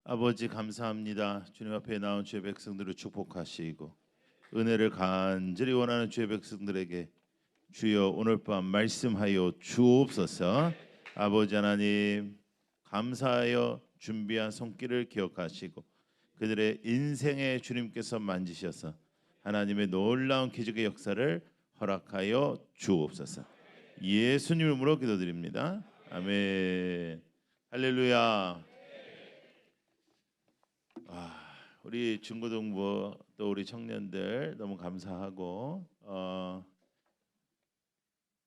아버지 감사합니다. 주님 앞에 나온 주의 백성들을 축복하시고 은혜를 간절히 원하는 주의 백성들에게 주여 오늘 밤 말씀하여 주옵소서. 아버지 하나님 감사하여 준비한 손길을 기억하시고 그들의 인생에 주님께서 만지셔서 하나님의 놀라운 기적의 역사를 허락하여 주옵소서. 예수님 이름으로 기도드립니다. 아멘. 할렐루야. 우리 중고등부 또 우리 청년들 너무 감사하고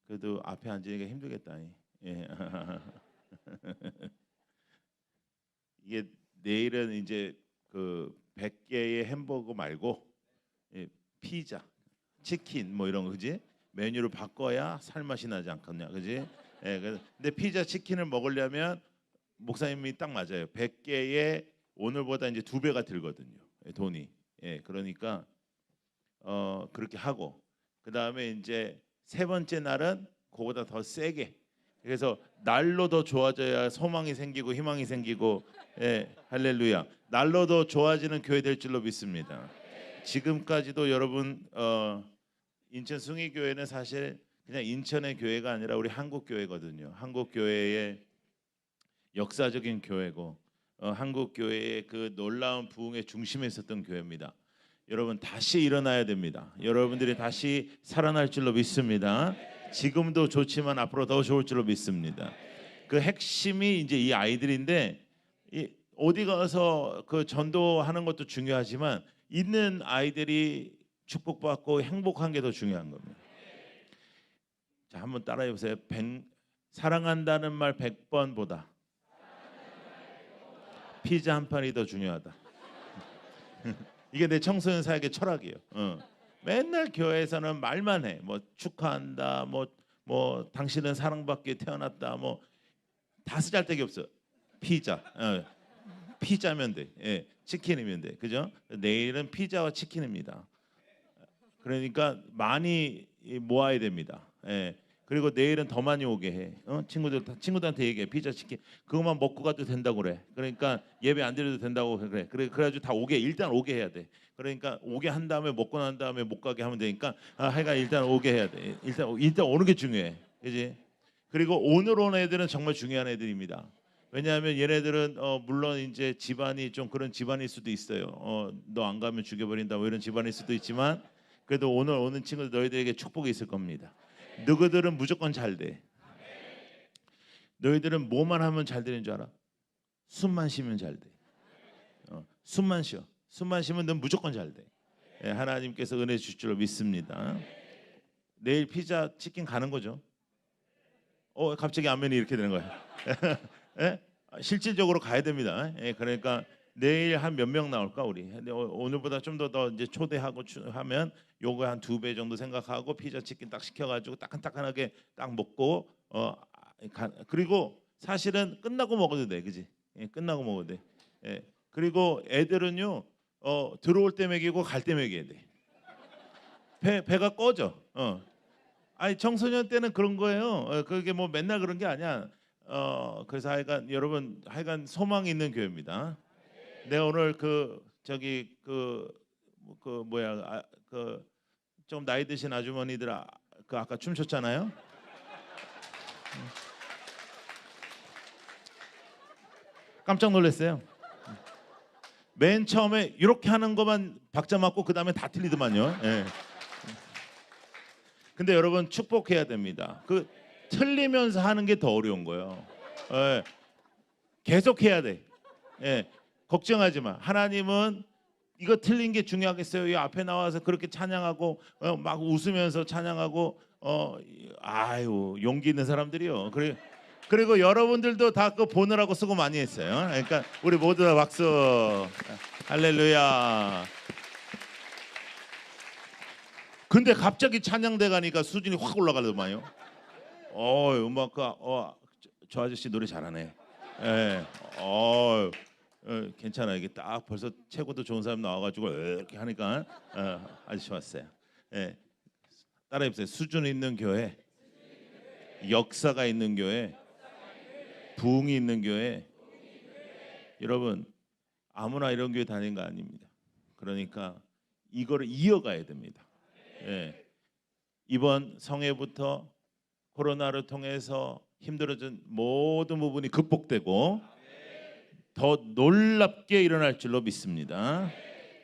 그래도 앞에 앉으니까 힘들겠다. 예. 이게 내일은 이제 그 100개의 햄버거 말고 피자, 치킨 뭐 이런 거 그지? 메뉴를 바꿔야 살맛이 나지 않겠냐, 그지? 예, 근데 피자, 치킨을 먹으려면 목사님이 딱 맞아요. 100개의 오늘보다 이제 2배가 들거든요. 돈이. 예, 그러니까 그렇게 하고 그 다음에 이제 세 번째 날은 그거보다 더 세게. 그래서 날로 더 좋아져야 소망이 생기고 희망이 생기고. 예, 할렐루야. 날로 더 좋아지는 교회 될 줄로 믿습니다. 지금까지도 여러분 인천 숭의교회는 사실 그냥 인천의 교회가 아니라 우리 한국 교회거든요. 한국 교회의 역사적인 교회고 한국 교회의 그 놀라운 부흥의 중심에 있었던 교회입니다. 여러분 다시 일어나야 됩니다. 여러분들이 다시 살아날 줄로 믿습니다. 지금도 좋지만 앞으로 더 좋을 줄로 믿습니다. 그 핵심이 이제 이 아이들인데 어디 가서 그 전도하는 것도 중요하지만 있는 아이들이 축복받고 행복한 게 더 중요한 겁니다. 자, 한번 따라해 보세요. 사랑한다는 말 100번보다 피자 한 판이 더 중요하다. 이게 내 청소년 사역의 철학이에요. 맨날 교회에서는 말만 해. 뭐 축하한다. 뭐 당신은 사랑받기에 태어났다. 뭐 다 쓰잘데기 없어. 피자. 피자면 돼. 예, 치킨이면 돼. 그죠? 내일은 피자와 치킨입니다. 그러니까 많이 모아야 됩니다. 예. 그리고 내일은 더 많이 오게 해. 친구들한테 얘기해. 피자, 치킨 그것만 먹고 가도 된다고 그래. 그러니까 예배 안 드려도 된다고 그래. 그래가지고 다 오게 일단 오게 해야 돼. 그러니까 오게 한 다음에 먹고 난 다음에 못 가게 하면 되니까 하여간 일단 오게 해야 돼. 일단 오는 게 중요해. 그지? 그리고 오늘 온 애들은 정말 중요한 애들입니다. 왜냐하면 얘네들은 물론 이제 집안이 좀 그런 집안일 수도 있어요. 너 안 가면 죽여버린다 뭐 이런 집안일 수도 있지만 그래도 오늘 오는 친구들 너희들에게 축복이 있을 겁니다. 너희들은 무조건 잘 돼. 너희들은 뭐만 하면 잘 되는 줄 알아? 숨만 쉬면 잘 돼. 숨만 쉬어. 숨만 쉬면 넌 무조건 잘 돼. 예, 하나님께서 은혜 주실 줄로 믿습니다. 내일 피자 치킨 가는 거죠. 갑자기 아멘이 이렇게 되는 거예요. 예? 실질적으로 가야 됩니다. 예, 그러니까 내일 한 몇 명 나올까 우리? 오늘보다 좀 더 이제 초대하고 하면 요거 한 2배 정도 생각하고 피자 치킨 딱 시켜가지고 따끈따끈하게 딱 먹고 그리고 사실은 끝나고 먹어도 돼, 그지? 예, 끝나고 먹어도 돼. 예, 그리고 애들은요 들어올 때 먹이고 갈 때 먹여야 돼. 배가 꺼져. 아니 청소년 때는 그런 거예요. 그게 뭐 맨날 그런 게 아니야. 그래서 하여간 여러분 하여간 소망이 있는 교회입니다. 내가 오늘 좀 나이 드신 아주머니들 그 아까 춤췄잖아요. 깜짝 놀랐어요. 맨 처음에 이렇게 하는 것만 박자 맞고 그 다음에 다 틀리더만요. 예. 근데 여러분 축복해야 됩니다. 그 틀리면서 하는 게 더 어려운 거예요. 예. 계속 해야 돼. 예. 걱정하지 마. 하나님은 이거 틀린 게 중요하겠어요. 이 앞에 나와서 그렇게 찬양하고 막 웃으면서 찬양하고 아유 용기 있는 사람들이요. 그리고 여러분들도 다 그거 보느라고 수고 많이 했어요. 그러니까 우리 모두 다 박수. 할렐루야. 근데 갑자기 찬양대 가니까 수준이 확 올라가더만요. 음악가 저 아저씨 노래 잘하네. 예. 괜찮아. 이게 딱 벌써 최고도 좋은 사람 나와가지고 이렇게 하니까 아주 좋았어요. 예. 따라해보세요. 수준 있는 교회, 역사가 있는 교회, 부흥이 있는 교회. 여러분 아무나 이런 교회 다니는 거 아닙니다. 그러니까 이거를 이어가야 됩니다. 예. 이번 성회부터 코로나를 통해서 힘들어진 모든 부분이 극복되고 더 놀랍게 일어날 줄로 믿습니다.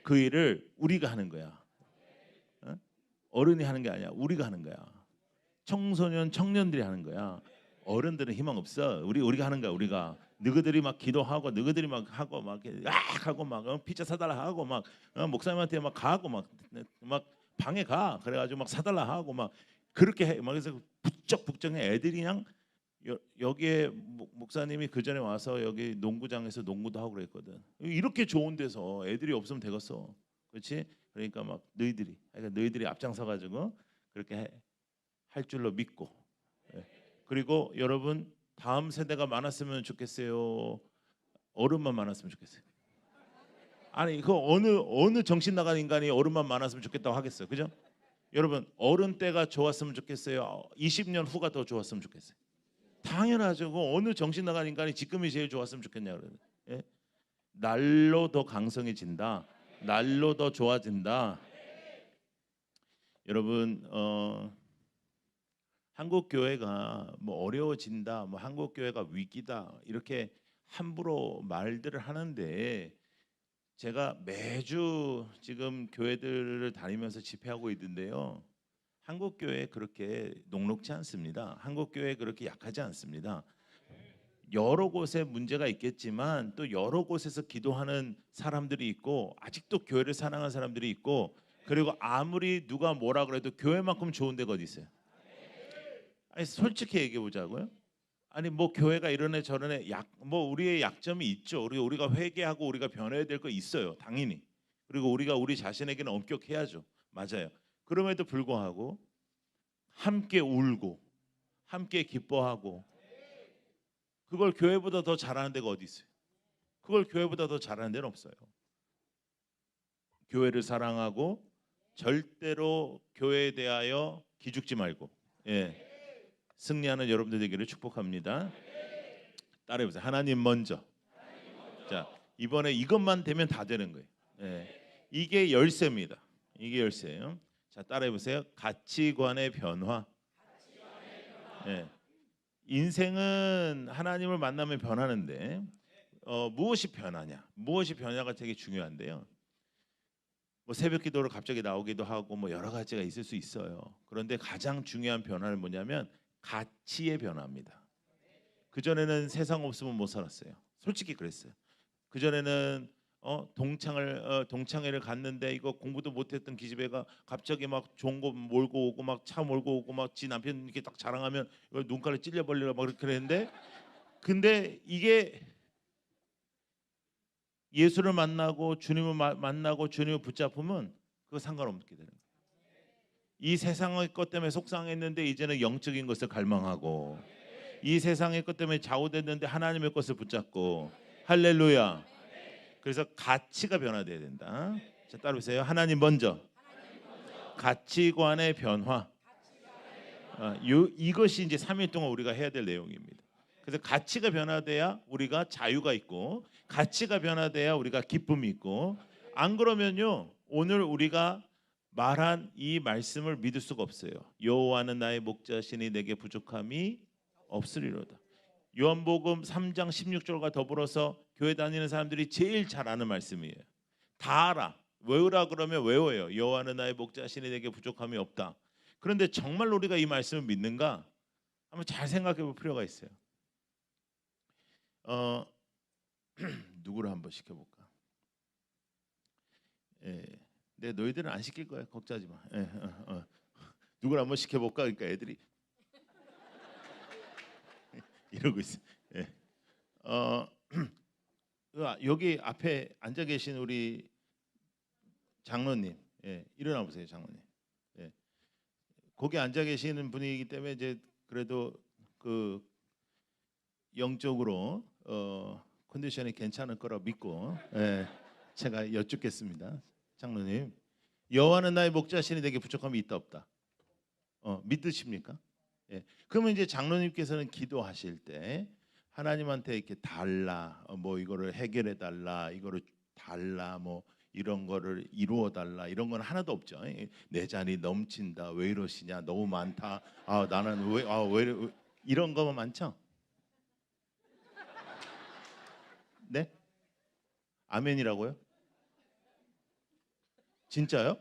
그 일을 우리가 하는 거야. 어른이 하는 게 아니야. 우리가 하는 거야. 청소년, 청년들이 하는 거야. 어른들은 희망 없어. 우리가 하는 거야. 우리가 너희들이 막 기도하고 너희들이 막 하고 막 하고 막 피자 사달라 하고 막 목사님한테 막 가고 막 방에 가. 그래가지고 막 사달라 하고 막 그렇게 해. 막 그래서 북적북적해. 애들이 그냥 여기에 목사님이 그 전에 와서 여기 농구장에서 농구도 하고 그랬거든. 이렇게 좋은 데서 애들이 없으면 되겠어. 그렇지? 그러니까 막 너희들이 앞장서 가지고 그렇게 할 줄로 믿고. 그리고 여러분 다음 세대가 많았으면 좋겠어요. 어른만 많았으면 좋겠어요. 아니 그 어느 정신 나간 인간이 어른만 많았으면 좋겠다고 하겠어요. 그죠? 여러분 어른 때가 좋았으면 좋겠어요. 20년 후가 더 좋았으면 좋겠어요. 당연하죠. 그 어느 정신 나간 인간이 지금이 제일 좋았으면 좋겠냐 그러는. 예? 날로 더 강성해진다. 날로 더 좋아진다. 여러분 한국 교회가 뭐 어려워진다, 뭐 한국 교회가 위기다 이렇게 함부로 말들을 하는데 제가 매주 지금 교회들을 다니면서 집회하고 있는데요. 한국 교회 그렇게 녹록지 않습니다. 한국 교회 그렇게 약하지 않습니다. 여러 곳에 문제가 있겠지만 또 여러 곳에서 기도하는 사람들이 있고 아직도 교회를 사랑하는 사람들이 있고 그리고 아무리 누가 뭐라 그래도 교회만큼 좋은 데가 어디 있어요? 아니 솔직히 얘기해 보자고요. 아니 뭐 교회가 이러네 저러네 뭐 우리의 약점이 있죠. 우리가 회개하고 우리가 변해야 될 거 있어요. 당연히. 그리고 우리가 우리 자신에게는 엄격해야죠. 맞아요. 그럼에도 불구하고 함께 울고 함께 기뻐하고 그걸 교회보다 더 잘하는 데가 어디 있어요? 그걸 교회보다 더 잘하는 데는 없어요. 교회를 사랑하고 절대로 교회에 대하여 기죽지 말고 승리하는 여러분들 되기를 축복합니다. 따라해보세요. 하나님 먼저. 자 이번에 이것만 되면 다 되는 거예요. 이게 열쇠입니다. 이게 열쇠예요. 자 따라해보세요. 가치관의 변화. 인생은 하나님을 만나면 변하는데 무엇이 변하냐? 무엇이 변화가 되게 중요한데요. 뭐 새벽 기도를 갑자기 나오기도 하고 뭐 여러 가지가 있을 수 있어요. 그런데 가장 중요한 변화는 뭐냐면 가치의 변화입니다. 그 전에는 세상 없으면 못 살았어요. 솔직히 그랬어요. 그 전에는 동창회를 갔는데 이거 공부도 못했던 기집애가 갑자기 막 좋은 거 몰고 오고 막 차 몰고 오고 막 지 남편 이렇게 딱 자랑하면 눈깔을 찔려버리라 막 그렇게 그랬는데 근데 이게 예수를 만나고 주님을 만나고 주님을 붙잡으면 그거 상관없게 되는 거예요. 이 세상의 것 때문에 속상했는데 이제는 영적인 것을 갈망하고 이 세상의 것 때문에 좌우됐는데 하나님의 것을 붙잡고 할렐루야. 그래서 가치가 변화돼야 된다. 자, 따라오세요. 하나님 먼저. 가치관의 변화. 이것이 이제 3일 동안 우리가 해야 될 내용입니다. 그래서 가치가 변화돼야 우리가 자유가 있고 가치가 변화돼야 우리가 기쁨이 있고 안 그러면요 오늘 우리가 말한 이 말씀을 믿을 수가 없어요. 여호와는 나의 목자시니 내게 부족함이 없으리로다. 요한복음 3장 16절과 더불어서 교회 다니는 사람들이 제일 잘 아는 말씀이에요. 다 알아. 외우라 그러면 외워요. 여호와는 나의 목자시니 내게 부족함이 없다. 그런데 정말 우리가 이 말씀을 믿는가? 한번 잘 생각해 볼 필요가 있어요. 누구를 한번 시켜볼까? 내 너희들은 안 시킬 거야. 걱정하지 마. 누구를 한번 시켜볼까? 그러니까 애들이 이러고 있어. 여기 앞에 앉아 계신 우리 장로님, 일어나 보세요, 장로님. 거기 앉아 계시는 분이기 때문에 이제 그래도 그 영적으로 컨디션이 괜찮을 거라 믿고 제가 여쭙겠습니다, 장로님. 여호와는 나의 목자시니 내게 부족함이 있다 없다. 믿으십니까? 그러면 이제 장로님께서는 기도하실 때 하나님한테 이렇게 달라, 뭐 이거를 해결해 달라, 이거를 달라 뭐 이런 거를 이루어 달라 이런 건 하나도 없죠. 내 잔이 넘친다. 왜 이러시냐? 너무 많다. 아 나는 왜 이런 거만 많죠? 네? 아멘이라고요? 진짜요?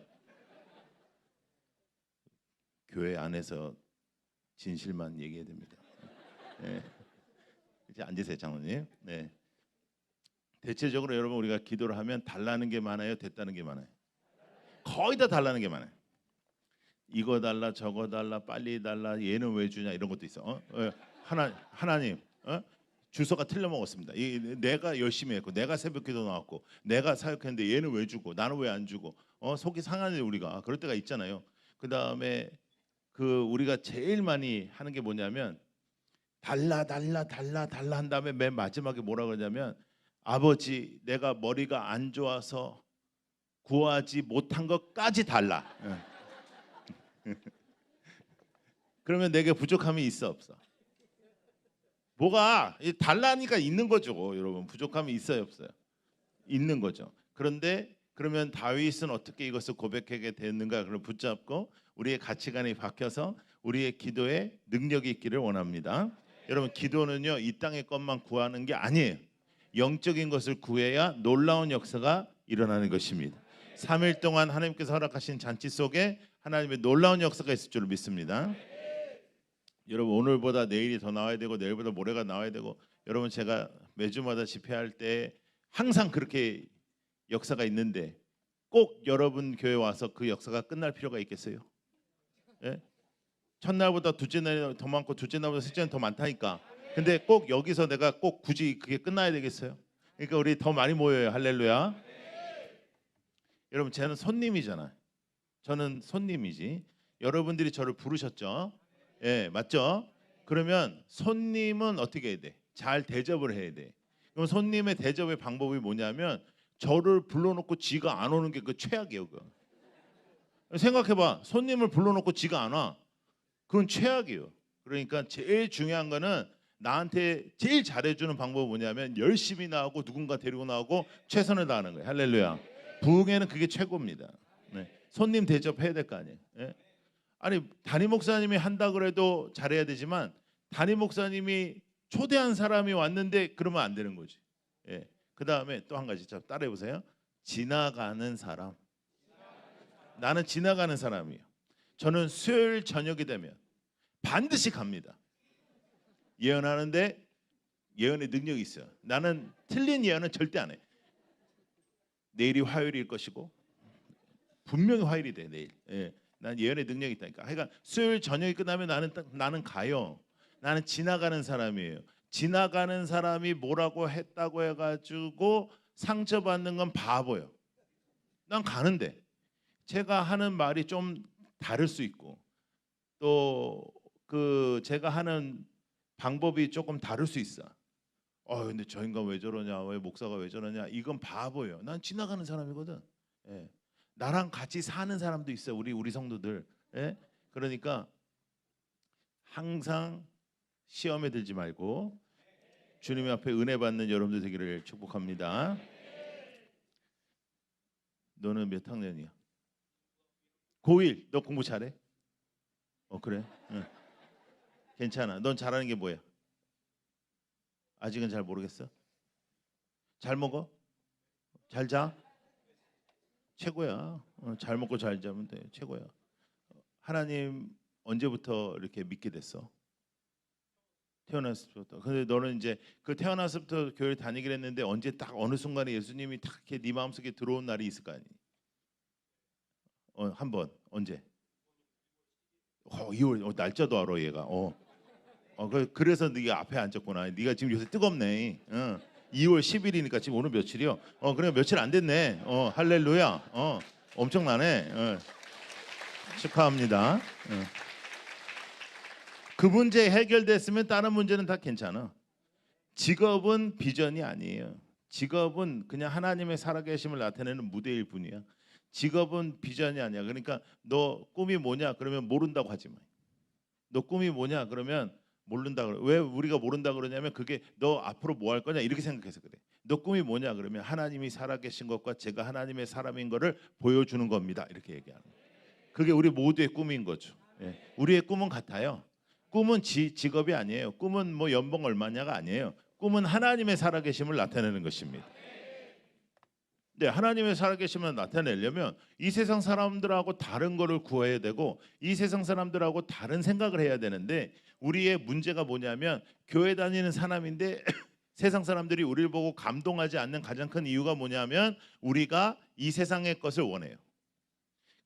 교회 안에서 진실만 얘기해야 됩니다. 네. 이제 앉으세요, 장로님. 네. 대체적으로 여러분 우리가 기도를 하면 달라는 게 많아요, 됐다는 게 많아요. 거의 다 달라는 게 많아요. 이거 달라, 저거 달라, 빨리 달라, 얘는 왜 주냐 이런 것도 있어. 하나님, 주소가 틀려 먹었습니다. 내가 열심히 했고, 내가 새벽기도 나왔고, 내가 사역했는데 얘는 왜 주고, 나는 왜 안 주고, 속이 상하네 우리가. 그럴 때가 있잖아요. 그 다음에 그 우리가 제일 많이 하는 게 뭐냐면 달라 한 다음에 맨 마지막에 뭐라 그러냐면 아버지 내가 머리가 안 좋아서 구하지 못한 것까지 달라. 그러면 내게 부족함이 있어 없어? 뭐가 달라니까 있는 거죠, 여러분. 부족함이 있어요 없어요? 있는 거죠. 그런데 그러면 다윗은 어떻게 이것을 고백하게 됐는가? 그걸 붙잡고 우리의 가치관이 바뀌어서 우리의 기도에 능력이 있기를 원합니다. 여러분 기도는요 이 땅의 것만 구하는 게 아니에요. 영적인 것을 구해야 놀라운 역사가 일어나는 것입니다. 3일 동안 하나님께서 허락하신 잔치 속에 하나님의 놀라운 역사가 있을 줄 믿습니다. 여러분 오늘보다 내일이 더 나와야 되고 내일보다 모레가 나와야 되고 여러분 제가 매주마다 집회할 때 항상 그렇게 역사가 있는데 꼭 여러분 교회 와서 그 역사가 끝날 필요가 있겠어요? 예? 첫날보다 둘째 날이 더 많고 둘째 날보다 셋째 날이 더 많다니까. 근데 꼭 여기서 내가 꼭 굳이 그게 끝나야 되겠어요? 그러니까 우리 더 많이 모여요. 할렐루야. 여러분 저는 손님이잖아요. 저는 손님이지. 여러분들이 저를 부르셨죠? 예, 맞죠? 그러면 손님은 어떻게 해야 돼? 잘 대접을 해야 돼. 그럼 손님의 대접의 방법이 뭐냐면 저를 불러놓고 지가 안 오는 게 그 최악이에요. 그거. 생각해봐. 손님을 불러놓고 지가 안 와. 그건 최악이에요. 그러니까 제일 중요한 거는 나한테 제일 잘해주는 방법은 뭐냐면 열심히 나오고 누군가 데리고 나오고 최선을 다하는 거예요. 할렐루야. 부흥회는 그게 최고입니다. 네. 손님 대접해야 될 거 아니에요. 네. 아니 담임 목사님이 한다 그래도 잘해야 되지만 담임 목사님이 초대한 사람이 왔는데 그러면 안 되는 거지. 예. 그 다음에 또 한 가지 따라해 보세요. 지나가는 사람. 나는 지나가는 사람이에요. 저는 수요일 저녁이 되면 반드시 갑니다. 예언하는데 예언의 능력이 있어요. 나는 틀린 예언은 절대 안 해. 내일이 화요일일 것이고 분명히 화요일이 돼 내일. 예. 난 예언의 능력이 있다니까. 그러니까 수요일 저녁이 끝나면 나는 가요. 나는 지나가는 사람이에요. 지나가는 사람이 뭐라고 했다고 해가지고 상처받는 건 바보예요. 난 가는데 제가 하는 말이 좀 다를 수 있고 또 그 제가 하는 방법이 조금 다를 수 있어. 근데 저 인간 왜 저러냐, 왜 목사가 왜 저러냐, 이건 바보예요. 난 지나가는 사람이거든. 예. 나랑 같이 사는 사람도 있어요. 우리 성도들. 예? 그러니까 항상 시험에 들지 말고 주님 앞에 은혜 받는 여러분들 되기를 축복합니다. 너는 몇 학년이야? 고1. 너 공부 잘해? 그래? 응. 괜찮아. 넌 잘하는 게 뭐야? 아직은 잘 모르겠어? 잘 먹어? 잘 자? 최고야. 잘 먹고 잘 자면 돼. 최고야. 하나님 언제부터 이렇게 믿게 됐어? 태어났을 때부터. 근데 너는 이제 그 태어났을부터 교회 다니기로 했는데 언제 딱 어느 순간에 예수님이 딱 이렇게 네 마음속에 들어온 날이 있을 거 아니? 한 번. 언제? 2월. 날짜도 알아 얘가. 그래서 네가 앞에 앉았구나. 네가 지금 요새 뜨겁네. 2월 10일이니까 지금 오늘 며칠이요? 그래 며칠 안 됐네. 할렐루야. 엄청나네. 축하합니다. 그 문제 해결됐으면 다른 문제는 다 괜찮아. 직업은 비전이 아니에요. 직업은 그냥 하나님의 살아계심을 나타내는 무대일 뿐이야. 직업은 비전이 아니야. 그러니까 너 꿈이 뭐냐? 그러면 모른다고 하지 마. 너 꿈이 뭐냐? 그러면 모른다 그래. 왜 우리가 모른다 그러냐면 그게 너 앞으로 뭐 할 거냐 이렇게 생각해서 그래. 너 꿈이 뭐냐 그러면 하나님이 살아계신 것과 제가 하나님의 사람인 거를 보여주는 겁니다. 이렇게 얘기하는 거예요. 그게 우리 모두의 꿈인 거죠. 예. 우리의 꿈은 같아요. 꿈은 직업이 아니에요. 꿈은 뭐 연봉 얼마냐가 아니에요. 꿈은 하나님의 살아계심을 나타내는 것입니다. 네, 하나님의 살아계심을 나타내려면 이 세상 사람들하고 다른 거를 구해야 되고 이 세상 사람들하고 다른 생각을 해야 되는데 우리의 문제가 뭐냐면 교회 다니는 사람인데 세상 사람들이 우리를 보고 감동하지 않는 가장 큰 이유가 뭐냐면 우리가 이 세상의 것을 원해요.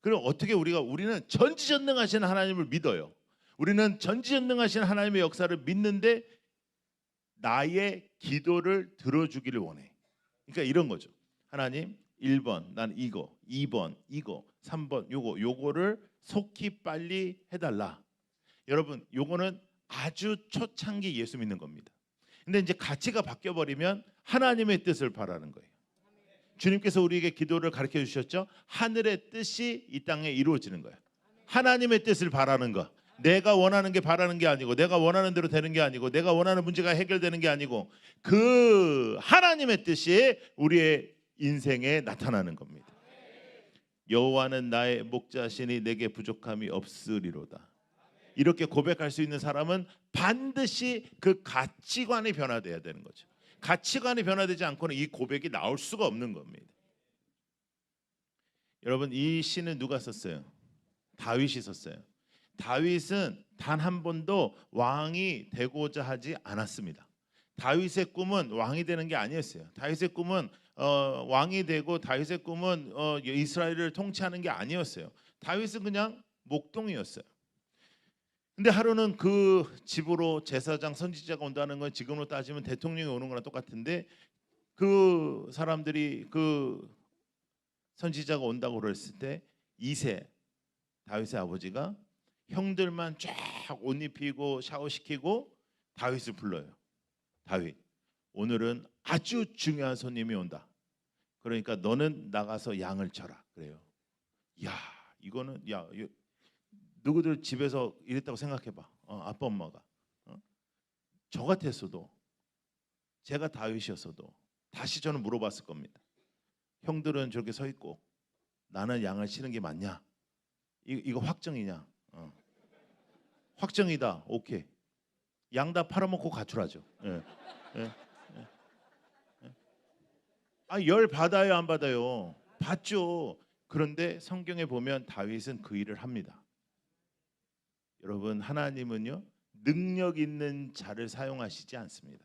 그럼 어떻게 우리는 전지전능하신 하나님을 믿어요. 우리는 전지전능하신 하나님의 역사를 믿는데 나의 기도를 들어주기를 원해. 그러니까 이런 거죠. 하나님 1번 난 이거, 2번 이거, 3번 요거를 속히 빨리 해달라. 여러분 요거는 아주 초창기 예수 믿는 겁니다. 근데 이제 가치가 바뀌어버리면 하나님의 뜻을 바라는 거예요. 주님께서 우리에게 기도를 가르쳐 주셨죠. 하늘의 뜻이 이 땅에 이루어지는 거예요. 하나님의 뜻을 바라는 거. 내가 원하는 게 바라는 게 아니고 내가 원하는 대로 되는 게 아니고 내가 원하는 문제가 해결되는 게 아니고 그 하나님의 뜻이 우리의 인생에 나타나는 겁니다. 여호와는 나의 목자시니 내게 부족함이 없으리로다. 이렇게 고백할 수 있는 사람은 반드시 그 가치관이 변화돼야 되는 거죠. 가치관이 변화되지 않고는 이 고백이 나올 수가 없는 겁니다. 여러분 이 시는 누가 썼어요? 다윗이 썼어요. 다윗은 단 한 번도 왕이 되고자 하지 않았습니다. 다윗의 꿈은 왕이 되는 게 아니었어요. 다윗의 꿈은 왕이 되고 다윗의 꿈은 이스라엘을 통치하는 게 아니었어요. 다윗은 그냥 목동이었어요. 근데 하루는 그 집으로 제사장 선지자가 온다는 건 지금으로 따지면 대통령이 오는 거랑 똑같은데 그 사람들이 그 선지자가 온다고 그랬을 때 이세 다윗의 아버지가 형들만 쫙 옷 입히고 샤워시키고 다윗을 불러요. 다윗 오늘은 아주 중요한 손님이 온다. 그러니까 너는 나가서 양을 쳐라 그래요. 야 이거는 누구들 집에서 이랬다고 생각해봐. 아빠 엄마가 저 같았어도 제가 다윗이었어도 다시 저는 물어봤을 겁니다. 형들은 저렇게 서 있고 나는 양을 치는 게 맞냐? 이거 확정이냐? 확정이다. 오케이. 양 다 팔아먹고 가출하죠. 예. 예. 열 받아요, 안 받아요? 받죠. 그런데 성경에 보면 다윗은 그 일을 합니다. 여러분 하나님은요 능력 있는 자를 사용하시지 않습니다.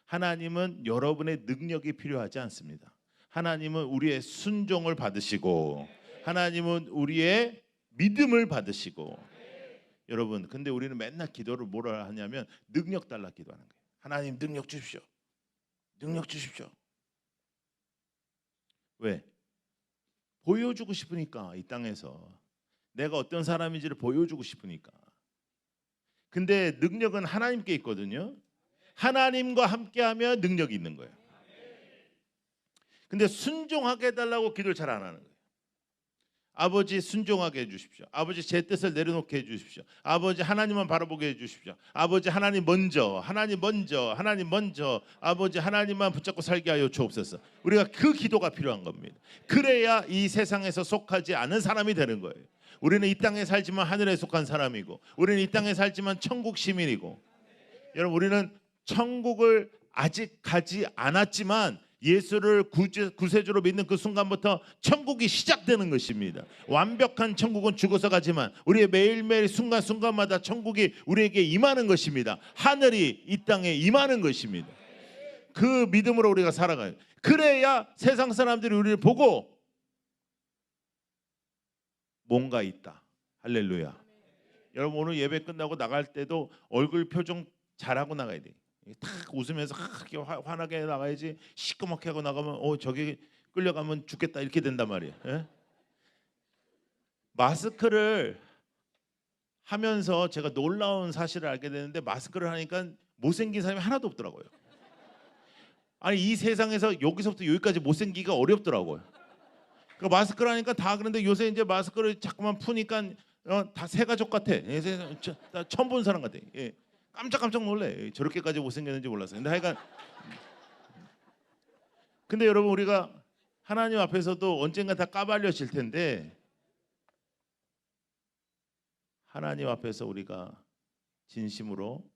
하나님은 여러분의 능력이 필요하지 않습니다. 하나님은 우리의 순종을 받으시고 하나님은 우리의 믿음을 받으시고 여러분 근데 우리는 맨날 기도를 뭐라 하냐면 능력 달라 기도하는 거예요. 하나님 능력 주십시오. 능력 주십시오. 왜? 보여주고 싶으니까 이 땅에서 내가 어떤 사람인지를 보여주고 싶으니까. 근데 능력은 하나님께 있거든요. 하나님과 함께하면 능력이 있는 거예요. 근데 순종하게 해달라고 기도를 잘 안 하는 거예요. 아버지 순종하게 해주십시오. 아버지 제 뜻을 내려놓게 해주십시오. 아버지 하나님만 바라보게 해주십시오. 아버지 하나님 먼저, 하나님 먼저, 하나님 먼저. 아버지 하나님만 붙잡고 살게 하여 주옵소서. 우리가 그 기도가 필요한 겁니다. 그래야 이 세상에서 속하지 않은 사람이 되는 거예요. 우리는 이 땅에 살지만 하늘에 속한 사람이고 우리는 이 땅에 살지만 천국 시민이고 여러분 우리는 천국을 아직 가지 않았지만 예수를 구세주로 믿는 그 순간부터 천국이 시작되는 것입니다. 완벽한 천국은 죽어서 가지만 우리의 매일매일 순간순간마다 천국이 우리에게 임하는 것입니다. 하늘이 이 땅에 임하는 것입니다. 그 믿음으로 우리가 살아가요. 그래야 세상 사람들이 우리를 보고 뭔가 있다. 할렐루야. 여러분 오늘 예배 끝나고 나갈 때도 얼굴 표정 잘하고 나가야 돼. 탁 웃으면서 환하게 나가야지. 시꺼멓게 하고 나가면 저기 끌려가면 죽겠다 이렇게 된단 말이에요. 예? 마스크를 하면서 제가 놀라운 사실을 알게 되는데 마스크를 하니까 못생긴 사람이 하나도 없더라고요. 아니 이 세상에서 여기서부터 여기까지 못생기기가 어렵더라고요. 그러니까 마스크를 하니까 다 그런데 요새 이제 마스크를 자꾸만 푸니까 다 새가족 같아. 처음 본 사람 같아. 예. 깜짝깜짝 놀래. 저렇게까지 못생겼는지 몰랐어요. 근데 하여간 근데 여러분 우리가 하나님 앞에서도 언젠가 다 까발려질 텐데 하나님 앞에서 우리가 진심으로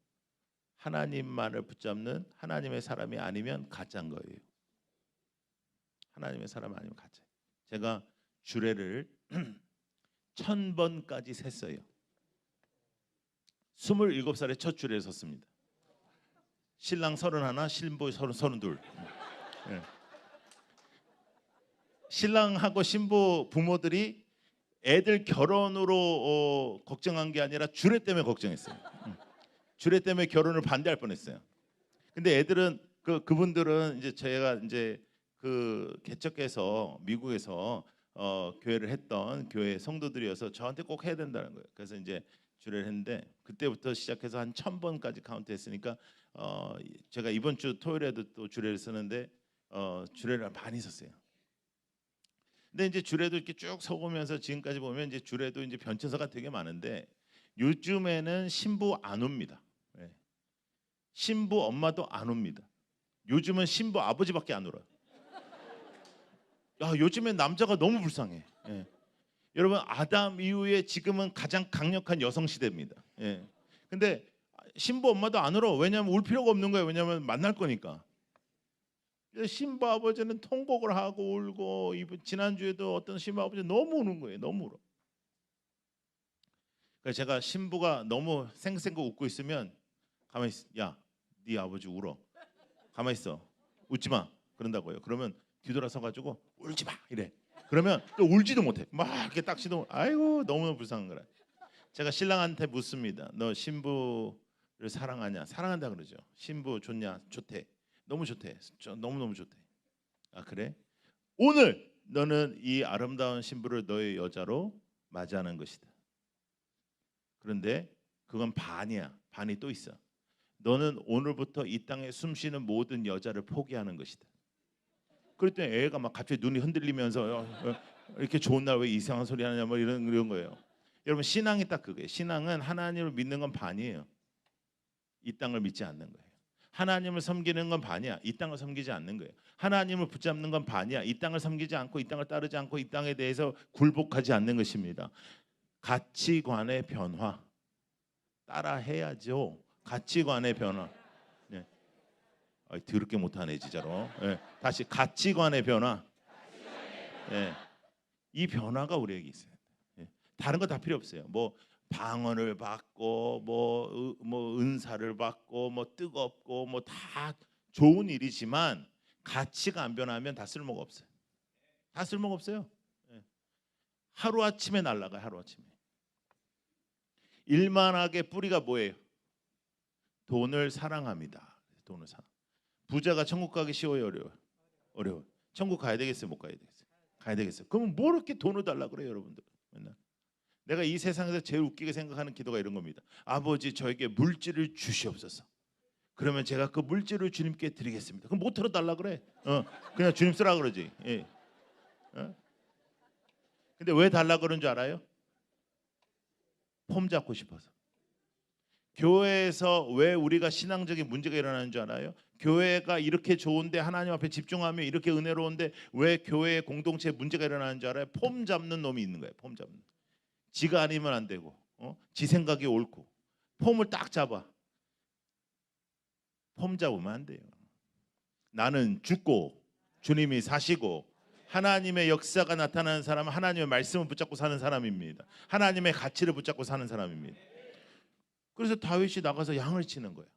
하나님만을 붙잡는 하나님의 사람이 아니면 가짜인 거예요. 하나님의 사람 아니면 가짜. 제가 주례를 1000번까지 셌어요. 27살에 첫 주례에 섰습니다. 신랑 31, 신부 32. 네. 신랑하고 신부 부모들이 애들 결혼으로 걱정한 게 아니라 주례 때문에 걱정했어요. 주례 때문에 결혼을 반대할 뻔했어요. 근데 애들은 그분들은 이제 제가 이제 그 개척해서 미국에서 교회를 했던 교회 성도들이어서 저한테 꼭 해야 된다는 거예요. 그래서 이제 주례를 했는데 그때부터 시작해서 한 1000번까지 카운트했으니까 제가 이번 주 토요일에도 또 주례를 쓰는데 주례를 많이 썼어요. 근데 이제 주례도 이렇게 쭉 서보면서 지금까지 보면 이제 주례도 이제 변천사가 되게 많은데 요즘에는 신부 안 옵니다. 네. 신부 엄마도 안 옵니다. 요즘은 신부 아버지밖에 안 울어요. 야, 요즘엔 남자가 너무 불쌍해. 예. 여러분 아담 이후에 지금은 가장 강력한 여성 시대입니다. 예. 근데 신부 엄마도 안 울어. 왜냐하면 울 필요가 없는 거예요. 왜냐하면 만날 거니까. 신부 아버지는 통곡을 하고 울고 지난주에도 어떤 신부 아버지 너무 우는 거예요. 너무 울어. 그래서 제가 신부가 너무 생생고 웃고 있으면 가만히 있어. 야, 네 아버지 울어. 가만히 있어. 웃지 마. 그런다고요. 그러면 뒤돌아서 가지고 울지 마 이래. 그러면 또 울지도 못해. 막 이렇게 딱 시도. 아이고 너무 불쌍한 거라. 제가 신랑한테 묻습니다. 너 신부를 사랑하냐? 사랑한다 그러죠. 신부 좋냐? 좋대. 너무 좋대. 너무 좋대. 아 그래? 오늘 너는 이 아름다운 신부를 너의 여자로 맞이하는 것이다. 그런데 그건 반이야. 반이 또 있어. 너는 오늘부터 이 땅에 숨쉬는 모든 여자를 포기하는 것이다. 그랬더니 애가 막 갑자기 눈이 흔들리면서 이렇게 좋은 날 왜 이상한 소리 하느냐 뭐 이런 거예요. 여러분 신앙이 딱 그거예요. 신앙은 하나님을 믿는 건 반이에요. 이 땅을 믿지 않는 거예요. 하나님을 섬기는 건 반이야. 이 땅을 섬기지 않는 거예요. 하나님을 붙잡는 건 반이야. 이 땅을 섬기지 않고 이 땅을 따르지 않고 이 땅에 대해서 굴복하지 않는 것입니다. 가치관의 변화 따라해야죠. 가치관의 변화. 네. 더럽게 못하네 진짜로. 네. 다시 가치관의 변화. 네. 이 변화가 우리에게 있어요. 네. 다른 거 다 필요 없어요. 뭐 방언을 받고 뭐 은사를 받고 뭐 뜨겁고 뭐 다 좋은 일이지만 가치가 안 변하면 다 쓸모가 없어요. 다 쓸모가 없어요. 네. 하루 아침에 날아가요. 하루 아침에. 일만하게 뿌리가 뭐예요? 돈을 사랑합니다. 돈을 사랑. 부자가 천국 가기 쉬워요, 어려워요? 어려워요. 천국 가야 되겠어요, 못 가야 되겠어요? 가야 되겠어요. 그러면 뭐 이렇게 돈을 달라 그래요, 여러분들? 맨날. 내가 이 세상에서 제일 웃기게 생각하는 기도가 이런 겁니다. 아버지 저에게 물질을 주시옵소서. 그러면 제가 그 물질을 주님께 드리겠습니다. 그럼 못 들어달라 그래. 그냥 주님 쓰라 그러지. 예. 근데 왜 달라 그런 줄 알아요? 폼 잡고 싶어서. 교회에서 왜 우리가 신앙적인 문제가 일어나는 줄 알아요? 교회가 이렇게 좋은데 하나님 앞에 집중하면 이렇게 은혜로운데 왜 교회 공동체에 문제가 일어나는 줄 알아요? 폼 잡는 놈이 있는 거예요. 폼 잡는. 지가 아니면 안 되고, 지 생각이 옳고, 폼을 딱 잡아. 폼 잡으면 안 돼요. 나는 죽고 주님이 사시고 하나님의 역사가 나타나는 사람은 하나님의 말씀을 붙잡고 사는 사람입니다. 하나님의 가치를 붙잡고 사는 사람입니다. 그래서 다윗이 나가서 양을 치는 거예요.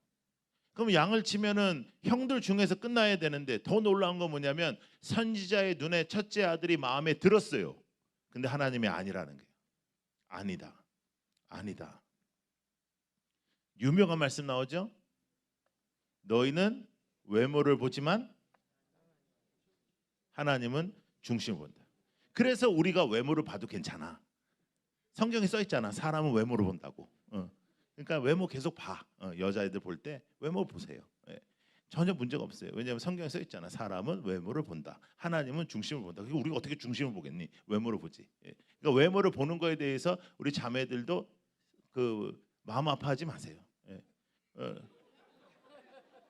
그럼 양을 치면은 형들 중에서 끝나야 되는데 더 놀라운 건 뭐냐면 선지자의 눈에 첫째 아들이 마음에 들었어요. 근데 하나님이 아니라는 거예요. 아니다. 아니다. 유명한 말씀 나오죠? 너희는 외모를 보지만 하나님은 중심을 본다. 그래서 우리가 외모를 봐도 괜찮아. 성경에 써 있잖아. 사람은 외모를 본다고. 그러니까 외모 계속 봐. 여자애들 볼 때 외모 보세요. 예. 전혀 문제가 없어요. 왜냐하면 성경에 써 있잖아. 사람은 외모를 본다. 하나님은 중심을 본다. 그러니까 우리가 어떻게 중심을 보겠니? 외모를 보지. 예. 그러니까 외모를 보는 거에 대해서 우리 자매들도 그 마음 아파하지 마세요. 예. 어.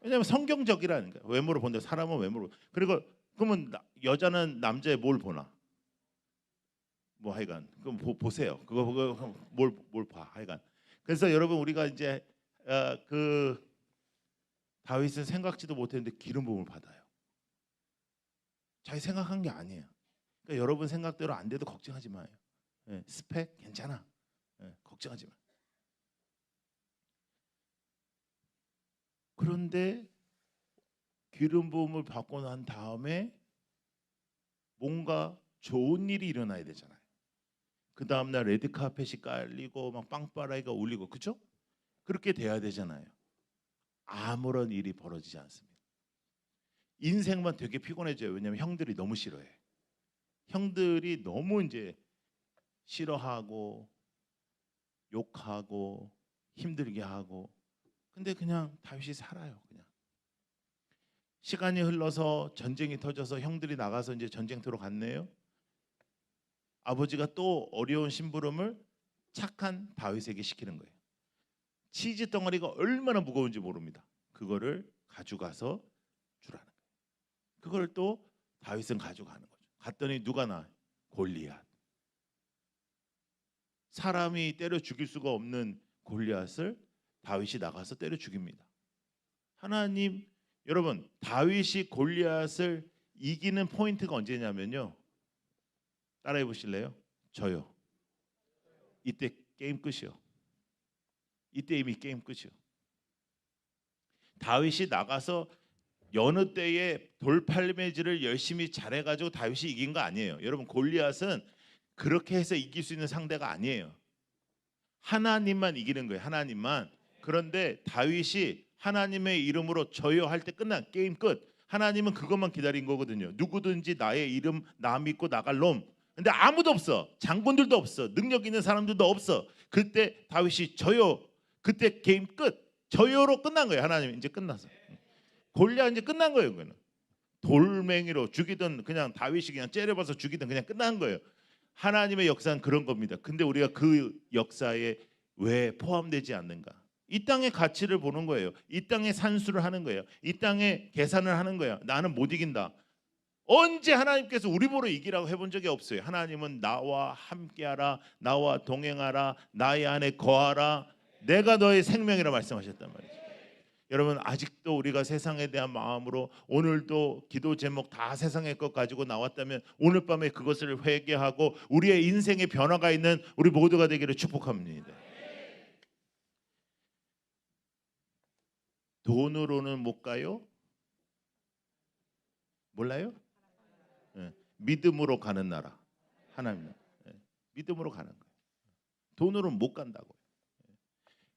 왜냐하면 성경적이라니까. 외모로 본다. 사람은 외모로. 그리고 그러면 여자는 남자의 뭘 보나? 뭐 하여간 그럼 보세요. 그거 뭘 봐. 하여간. 그래서 여러분 우리가 이제 그 다윗은 생각지도 못했는데 기름 부음을 받아요. 자기 생각한 게 아니에요. 그러니까 여러분 생각대로 안 돼도 걱정하지 마요. 예, 스펙 괜찮아. 예, 걱정하지 마. 그런데 기름 부음을 받고 난 다음에 뭔가 좋은 일이 일어나야 되잖아요. 그 다음날 레드카펫이 깔리고 막 빵빠라이가 울리고 그죠? 그렇게 돼야 되잖아요. 아무런 일이 벌어지지 않습니다. 인생만 되게 피곤해져요. 왜냐하면 형들이 너무 싫어해. 형들이 너무 이제 싫어하고 욕하고 힘들게 하고. 근데 그냥 다윗이 살아요. 그냥 시간이 흘러서 전쟁이 터져서 형들이 나가서 이제 전쟁터로 갔네요. 아버지가 또 어려운 심부름을 착한 다윗에게 시키는 거예요. 치즈 덩어리가 얼마나 무거운지 모릅니다. 그거를 가져가서 주라는 거예요. 그걸 또 다윗은 가져가는 거죠. 갔더니 누가 나? 골리앗. 사람이 때려 죽일 수가 없는 골리앗을 다윗이 나가서 때려 죽입니다. 하나님, 여러분, 다윗이 골리앗을 이기는 포인트가 언제냐면요. 따라해 보실래요? 저요. 이때 게임 끝이요. 이때 이미 게임 끝이요. 다윗이 나가서 여느 때에 돌팔매질을 열심히 잘해가지고 다윗이 이긴 거 아니에요. 여러분 골리앗은 그렇게 해서 이길 수 있는 상대가 아니에요. 하나님만 이기는 거예요. 하나님만. 그런데 다윗이 하나님의 이름으로 저요 할 때 끝난 게임 끝. 하나님은 그것만 기다린 거거든요. 누구든지 나의 이름 나 믿고 나갈 놈. 근데 아무도 없어. 장군들도 없어. 능력 있는 사람들도 없어. 그때 다윗이 저요. 그때 게임 끝. 저요로 끝난 거예요. 하나님 이제 끝났어. 골리앗 이제 끝난 거예요. 그거는 돌멩이로 죽이든 그냥 다윗이 그냥 째려봐서 죽이든 그냥 끝난 거예요. 하나님의 역사는 그런 겁니다. 근데 우리가 그 역사에 왜 포함되지 않는가? 이 땅의 가치를 보는 거예요. 이 땅의 산수를 하는 거예요. 이 땅의 계산을 하는 거예요. 나는 못 이긴다. 언제 하나님께서 우리 보러 이기라고 해본 적이 없어요. 하나님은 나와 함께하라, 나와 동행하라, 나의 안에 거하라, 내가 너의 생명이라 말씀하셨단 말이죠. 여러분 아직도 우리가 세상에 대한 마음으로 오늘도 기도 제목 다 세상의 것 가지고 나왔다면 오늘 밤에 그것을 회개하고 우리의 인생의 변화가 있는 우리 모두가 되기를 축복합니다. 돈으로는 못 가요? 몰라요? 예. 믿음으로 가는 나라 하나님. 예. 믿음으로 가는 거예요. 돈으로는 못 간다고.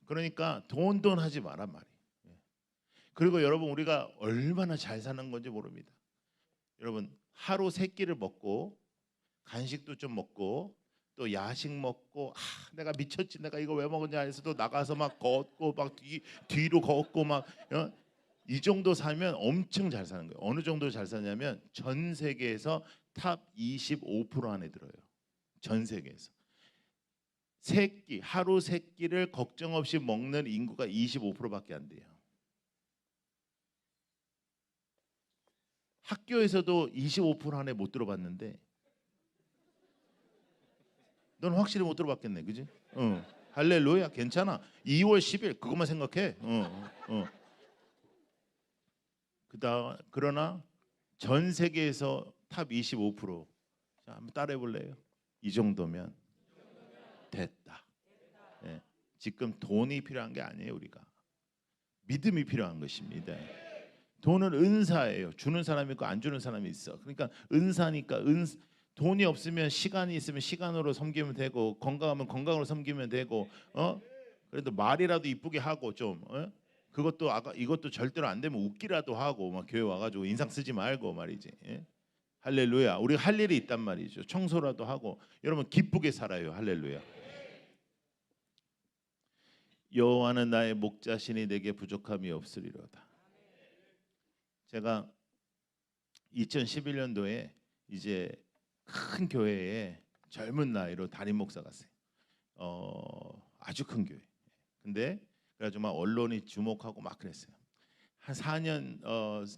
그러니까 돈 하지 마란 말이에요. 그리고 여러분 우리가 얼마나 잘 사는 건지 모릅니다. 여러분 하루 세 끼를 먹고 간식도 좀 먹고 또 야식 먹고 내가 미쳤지 내가 이거 왜 먹었냐 해서 또 나가서 막 걷고 막 뒤로 걷고 막 이 정도 살면 엄청 잘 사는 거예요. 어느 정도 잘 사냐면 전 세계에서 탑 25% 안에 들어요. 전 세계에서 하루 세 끼를 걱정 없이 먹는 인구가 25%밖에 안 돼요. 학교에서도 25% 안에 못 들어봤는데 넌 확실히 못 들어봤겠네, 그지? 할렐루야, 괜찮아. 2월 10일 그것만 생각해. 그러나 전 세계에서 탑 25%. 자, 한번 따라해 볼래요? 이 정도면 됐다. 예, 지금 돈이 필요한 게 아니에요, 우리가. 믿음이 필요한 것입니다. 돈은 은사예요. 주는 사람이 있고 안 주는 사람이 있어. 그러니까 은사니까 돈이 없으면 시간이 있으면 시간으로 섬기면 되고 건강하면 건강으로 섬기면 되고 그래도 말이라도 이쁘게 하고 좀 그것도 이것도 절대로 안 되면 웃기라도 하고 막 교회 와가지고 인상 쓰지 말고 말이지. 예? 할렐루야. 우리가 할 일이 있단 말이죠. 청소라도 하고 여러분 기쁘게 살아요. 할렐루야. 여호와는 나의 목자시니 내게 부족함이 없으리로다. 제가 2011년도에 이제 큰 교회에 젊은 나이로 담임 목사 갔어요. 아주 큰 교회. 근데 그래가지고 막 언론이 주목하고 막 그랬어요. 한 4년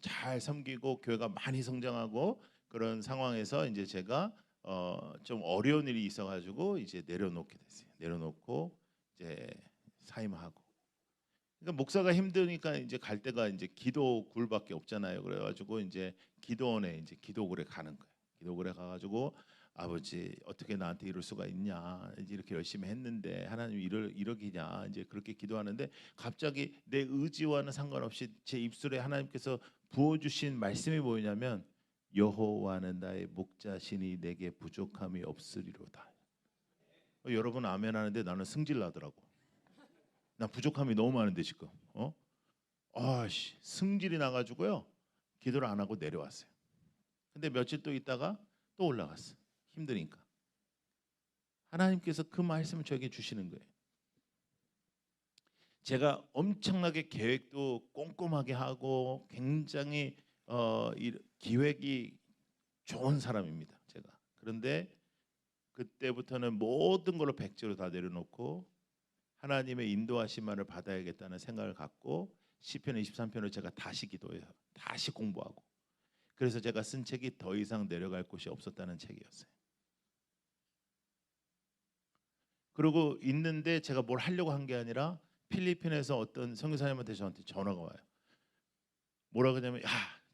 잘 섬기고 교회가 많이 성장하고 그런 상황에서 이제 제가 좀 어려운 일이 있어가지고 이제 내려놓게 됐어요. 내려놓고 이제 사임하고. 그러니까 목사가 힘드니까 이제 갈 데가 이제 기도굴밖에 없잖아요. 그래가지고 이제 기도원에 이제 기도굴에 가는 거예요. 기도굴에 가가지고 아버지 어떻게 나한테 이럴 수가 있냐, 이제 이렇게 열심히 했는데 하나님 이러기냐, 이제 그렇게 기도하는데 갑자기 내 의지와는 상관없이 제 입술에 하나님께서 부어주신 말씀이 뭐냐면 여호와는 나의 목자시니 내게 부족함이 없으리로다. 여러분 아멘 하는데 나는 승질 나더라고. 나 부족함이 너무 많은데 지금 아씨 승질이 나가지고요 기도를 안 하고 내려왔어요. 근데 며칠 또 있다가 또 올라갔어. 힘드니까 하나님께서 그 말씀을 저에게 주시는 거예요. 제가 엄청나게 계획도 꼼꼼하게 하고 굉장히 기획이 좋은 사람입니다. 제가. 그런데 그때부터는 모든 걸로 백지로 다 내려놓고 하나님의 인도하심만을 받아야겠다는 생각을 갖고 시편 23편을 제가 다시 기도해요. 다시 공부하고. 그래서 제가 쓴 책이 더 이상 내려갈 곳이 없었다는 책이었어요. 그러고 있는데 제가 뭘 하려고 한 게 아니라 필리핀에서 어떤 선교사님한테 저한테 전화가 와요. 뭐라 그러냐면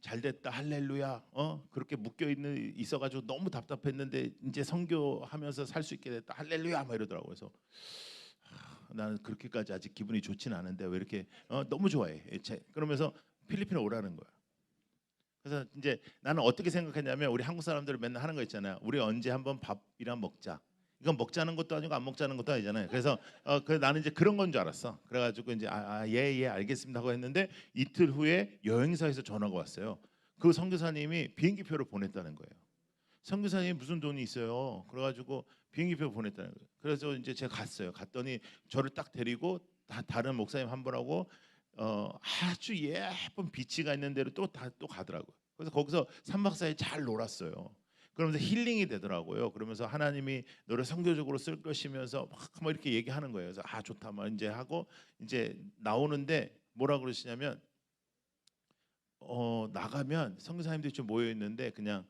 잘됐다 할렐루야. 그렇게 묶여 있어가지고 너무 답답했는데 이제 선교하면서 살 수 있게 됐다 할렐루야 막 이러더라고요. 그래서 나는 그렇게까지 아직 기분이 좋지는 않은데 왜 이렇게 너무 좋아해. 그러면서 필리핀에 오라는 거야. 그래서 이제 나는 어떻게 생각했냐면 우리 한국 사람들 맨날 하는 거 있잖아요. 우리 언제 한번 밥이랑 먹자. 이건 먹자는 것도 아니고 안 먹자는 것도 아니잖아요. 그래서 나는 이제 그런 건 줄 알았어. 그래가지고 이제 예 알겠습니다 하고 했는데 이틀 후에 여행사에서 전화가 왔어요. 그 선교사님이 비행기표를 보냈다는 거예요. 선교사님이 무슨 돈이 있어요. 그래가지고 비행기표 보냈다는 거예요. 그래서 이제 제가 갔어요. 갔더니 저를 딱 데리고 다른 목사님 한 분하고 아주 예쁜 비치가 있는 데로 또 가더라고요. 그래서 거기서 3박 4일 잘 놀았어요. 그러면서 힐링이 되더라고요. 그러면서 하나님이 너를 선교적으로 쓸 것이면서 막 이렇게 얘기하는 거예요. 그래서 좋다 막 이제 하고 이제 나오는데 뭐라 그러시냐면 나가면 선교사님들이 좀 모여 있는데 그냥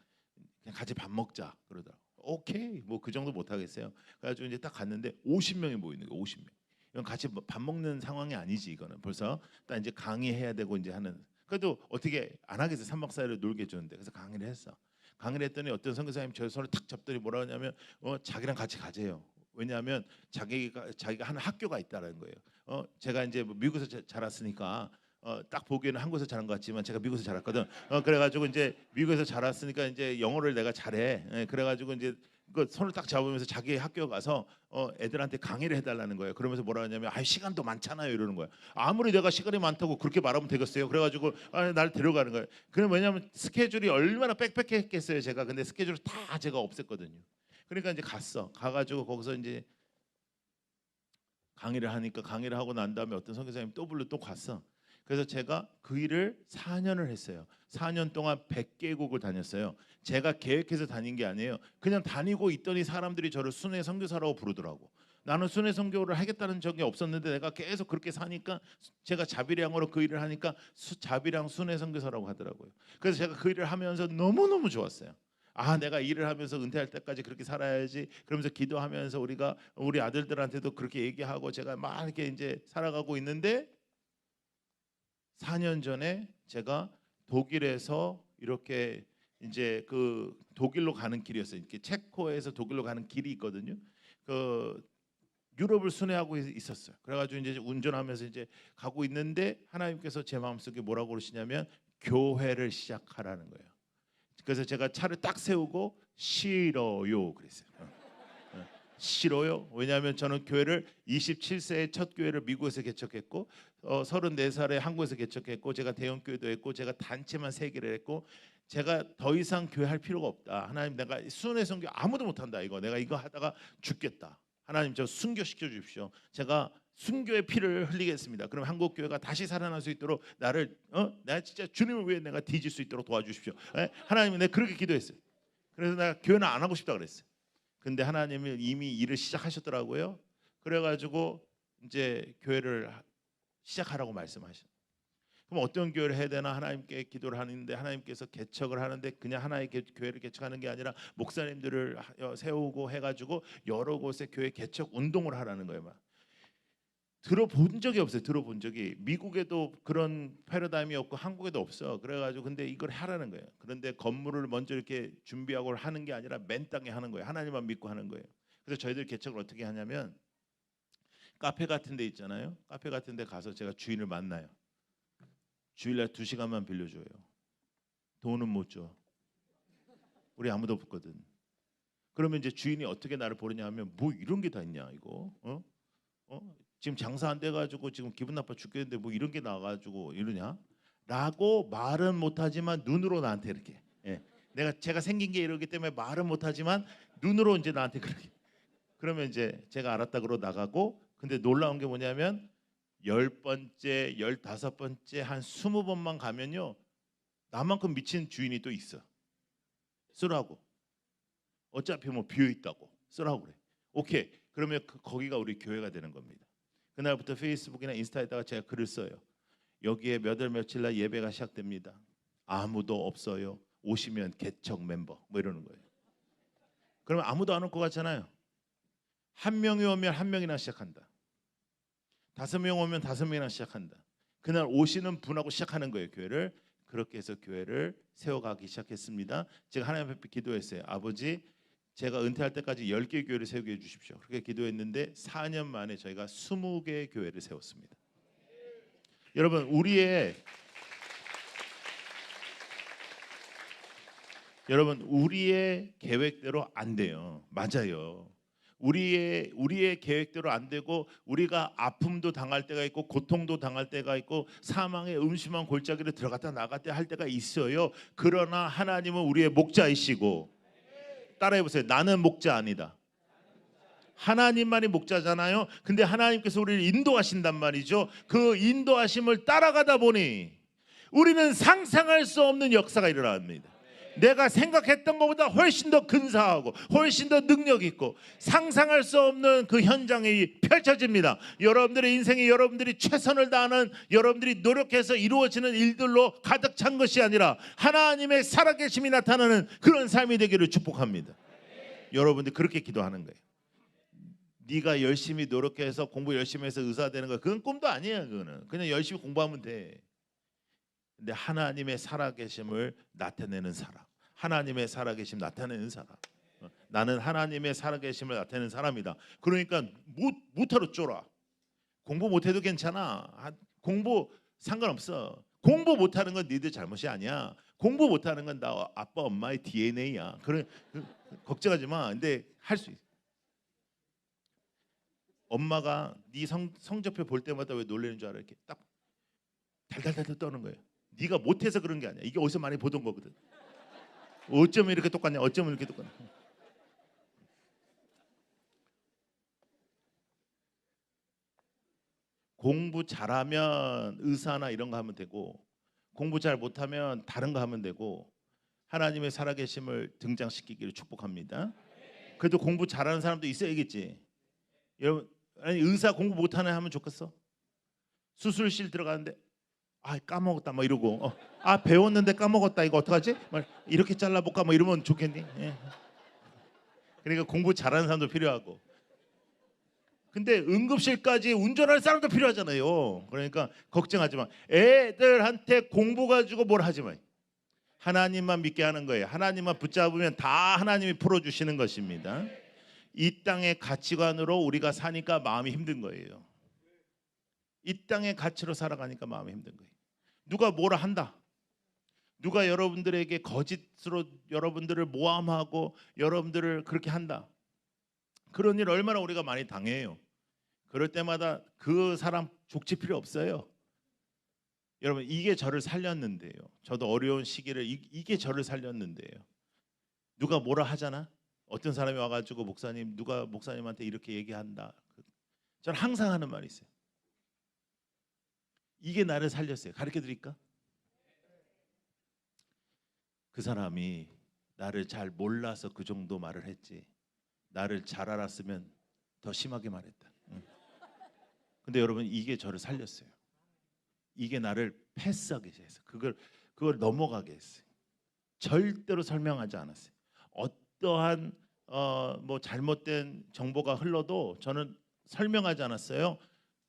같이 밥 먹자 그러더라고. 오케이 뭐 그 정도 못 하겠어요. 그래가지고 이제 딱 갔는데 50명이 모이는 거예요. 50명. 이건 같이 밥 먹는 상황이 아니지. 이거는 벌써 딱 이제 강의해야 되고 이제 하는. 그래도 어떻게 안 하겠어요. 3박 4일을 놀게 해줬는데 그래서 강의를 했어. 강의를 했더니 어떤 선교사님 저 손을 탁 잡더니 뭐라 하냐면 자기랑 같이 가재요. 왜냐하면 자기가 하는 학교가 있다는 거예요. 제가 이제 뭐 미국에서 자랐으니까 딱 보기에는 한국에서 자란 것 같지만 제가 미국에서 자랐거든. 그래가지고 이제 미국에서 자랐으니까 이제 영어를 내가 잘해. 그래가지고 이제 그 손을 딱 잡으면서 자기 학교 가서 애들한테 강의를 해달라는 거예요. 그러면서 뭐라 하냐면 시간도 많잖아요 이러는 거예요. 아무리 내가 시간이 많다고 그렇게 말하면 되겠어요. 그래가지고 날 데려가는 거예요. 그럼 왜냐하면 스케줄이 얼마나 빽빽했겠어요 제가. 근데 스케줄을 다 제가 없앴거든요. 그러니까 이제 가가지고 거기서 이제 강의를 하니까 강의를 하고 난 다음에 어떤 선교사님 또 불러 또 갔어. 그래서 제가 그 일을 4년을 했어요. 4년 동안 100개국을 다녔어요. 제가 계획해서 다닌 게 아니에요. 그냥 다니고 있더니 사람들이 저를 순회 선교사라고 부르더라고. 나는 순회 선교를 하겠다는 적이 없었는데 내가 계속 그렇게 사니까 제가 자비량으로 그 일을 하니까 자비량 순회 선교사라고 하더라고요. 그래서 제가 그 일을 하면서 너무너무 좋았어요. 내가 일을 하면서 은퇴할 때까지 그렇게 살아야지. 그러면서 기도하면서 우리 아들들한테도 그렇게 얘기하고 제가 막 이렇게 이제 살아가고 있는데 4년 전에 제가 독일에서 이렇게 이제 그 독일로 가는 길이었어요. 이렇게 체코에서 독일로 가는 길이 있거든요. 그 유럽을 순회하고 있었어요. 그래가지고 이제 운전하면서 이제 가고 있는데 하나님께서 제 마음속에 뭐라고 그러시냐면 교회를 시작하라는 거예요. 그래서 제가 차를 딱 세우고 싫어요 그랬어요. 싫어요. 왜냐하면 저는 교회를 27세에 첫 교회를 미국에서 개척했고 34살에 한국에서 개척했고 제가 대형 교회도 했고 제가 단체만 3개를 했고 제가 더 이상 교회 할 필요가 없다. 하나님 내가 순회 선교 아무도 못한다. 내가 이거 하다가 죽겠다. 하나님 저 순교시켜 주십시오. 제가 순교의 피를 흘리겠습니다. 그럼 한국 교회가 다시 살아날 수 있도록 나를 내가 진짜 주님을 위해 내가 뒤질 수 있도록 도와주십시오. 하나님 내가 그렇게 기도했어요. 그래서 내가 교회는 안 하고 싶다 그랬어요. 근데 하나님이 이미 일을 시작하셨더라고요. 그래가지고 이제 교회를 시작하라고 말씀하셨어요. 그럼 어떤 교회를 해야 되나 하나님께 기도를 하는데 하나님께서 개척을 하는데 그냥 하나의 교회를 개척하는 게 아니라 목사님들을 세우고 해가지고 여러 곳에 교회 개척 운동을 하라는 거예요. 막. 들어본 적이 없어요. 들어본 적이. 미국에도 그런 패러다임이 없고 한국에도 없어. 그래가지고 근데 이걸 하라는 거예요. 그런데 건물을 먼저 이렇게 준비하고 하는 게 아니라 맨 땅에 하는 거예요. 하나님만 믿고 하는 거예요. 그래서 저희들 개척을 어떻게 하냐면 카페 같은 데 있잖아요. 카페 같은 데 가서 제가 주인을 만나요. 주일날 2시간만 빌려줘요. 돈은 못 줘. 우리 아무도 없거든. 그러면 이제 주인이 어떻게 나를 보느냐 하면 뭐 이런 게 다 있냐 이거. 지금 장사 안 돼가지고 지금 기분 나빠 죽겠는데 뭐 이런 게 나와가지고 이러냐? 라고 말은 못하지만 눈으로 나한테 이렇게. 예. 제가 생긴 게 이러기 때문에 말은 못하지만 눈으로 이제 나한테 그렇게. 그러면 이제 제가 알았다 그러고 나가고 근데 놀라운 게 뭐냐면 10번째, 15번째 한 20번만 가면요 나만큼 미친 주인이 또 있어. 쓰라고. 어차피 뭐 비어 있다고 쓰라고 그래. 오케이. 그러면 거기가 우리 교회가 되는 겁니다. 그날부터 페이스북이나 인스타에다가 제가 글을 써요. 여기에 몇 월 며칠 날 예배가 시작됩니다. 아무도 없어요. 오시면 개척 멤버 뭐 이러는 거예요. 그러면 아무도 안 올 것 같잖아요. 한 명이 오면 한 명이나 시작한다. 5명 오면 5명이나 시작한다. 그날 오시는 분하고 시작하는 거예요. 교회를. 그렇게 해서 교회를 세워가기 시작했습니다. 제가 하나님 앞에 기도했어요. 아버지 제가 은퇴할 때까지 10개 교회를 세우게 해주십시오. 그렇게 기도했는데 4년 만에 저희가 20개 교회를 세웠습니다. 여러분 우리의 계획대로 안 돼요. 맞아요. 우리의 계획대로 안 되고 우리가 아픔도 당할 때가 있고 고통도 당할 때가 있고 사망의 음심한 골짜기를 들어갔다 나갔다 할 때가 있어요. 그러나 하나님은 우리의 목자이시고 따라해 보세요. 나는 목자 아니다. 하나님만이 목자잖아요. 근데 하나님께서 우리를 인도하신단 말이죠. 그 인도하심을 따라가다 보니 우리는 상상할 수 없는 역사가 일어납니다. 내가 생각했던 것보다 훨씬 더 근사하고 훨씬 더 능력 있고 상상할 수 없는 그 현장이 펼쳐집니다. 여러분들의 인생이 여러분들이 최선을 다하는 여러분들이 노력해서 이루어지는 일들로 가득 찬 것이 아니라 하나님의 살아계심이 나타나는 그런 삶이 되기를 축복합니다. 여러분들 그렇게 기도하는 거예요. 네가 열심히 노력해서 공부 열심히 해서 의사 되는 거 그건 꿈도 아니에요. 그거는 그냥 열심히 공부하면 돼. 근데 하나님의 살아계심을 나타내는 사람, 하나님의 살아계심 나타내는 사람. 나는 하나님의 살아계심을 나타내는 사람이다. 그러니까 못하러 쫄아. 공부 못해도 괜찮아. 공부 상관없어. 공부 못하는 건 니들 잘못이 아니야. 공부 못하는 건 나 아빠 엄마의 DNA야. 그래 걱정하지 마. 근데 할 수 있어. 엄마가 네 성적표 볼 때마다 왜 놀라는 줄 알아? 이렇게 딱 달달달 떠는 거예요. 네가 못해서 그런 게 아니야. 이게 어디서 많이 보던 거거든. 어쩌면 이렇게 똑같냐? 어쩌면 이렇게 똑같냐? 공부 잘하면 의사나 이런 거 하면 되고 공부 잘 못하면 다른 거 하면 되고 하나님의 살아계심을 등장시키기를 축복합니다. 그래도 공부 잘하는 사람도 있어야겠지. 여러분 아니 의사 공부 못하는 애 하면 좋겠어? 수술실 들어가는데 아 까먹었다 뭐 이러고 아 배웠는데 까먹었다 이거 어떡하지? 이렇게 잘라볼까 뭐 이러면 좋겠니? 예. 그러니까 공부 잘하는 사람도 필요하고 근데 응급실까지 운전할 사람도 필요하잖아요. 그러니까 걱정하지 마. 애들한테 공부 가지고 뭘 하지 마. 하나님만 믿게 하는 거예요. 하나님만 붙잡으면 다 하나님이 풀어주시는 것입니다. 이 땅의 가치관으로 우리가 사니까 마음이 힘든 거예요. 이 땅의 가치로 살아가니까 마음이 힘든 거예요. 누가 뭐라 한다. 누가 여러분들에게 거짓으로 여러분들을 모함하고 여러분들을 그렇게 한다. 그런 일 얼마나 우리가 많이 당해요. 그럴 때마다 그 사람 족치 필요 없어요. 여러분 이게 저를 살렸는데요. 저도 어려운 시기를 이게 저를 살렸는데요. 누가 뭐라 하잖아. 어떤 사람이 와가지고 목사님 누가 목사님한테 이렇게 얘기한다. 저는 항상 하는 말이 있어요. 이게 나를 살렸어요. 가르쳐 드릴까? 그 사람이 나를 잘 몰라서 그 정도 말을 했지. 나를 잘 알았으면 더 심하게 말했다. 근데 여러분 이게 저를 살렸어요. 이게 나를 패스하게 해서 그걸 넘어가게 했어요. 절대로 설명하지 않았어요. 어떠한 뭐 잘못된 정보가 흘러도 저는 설명하지 않았어요.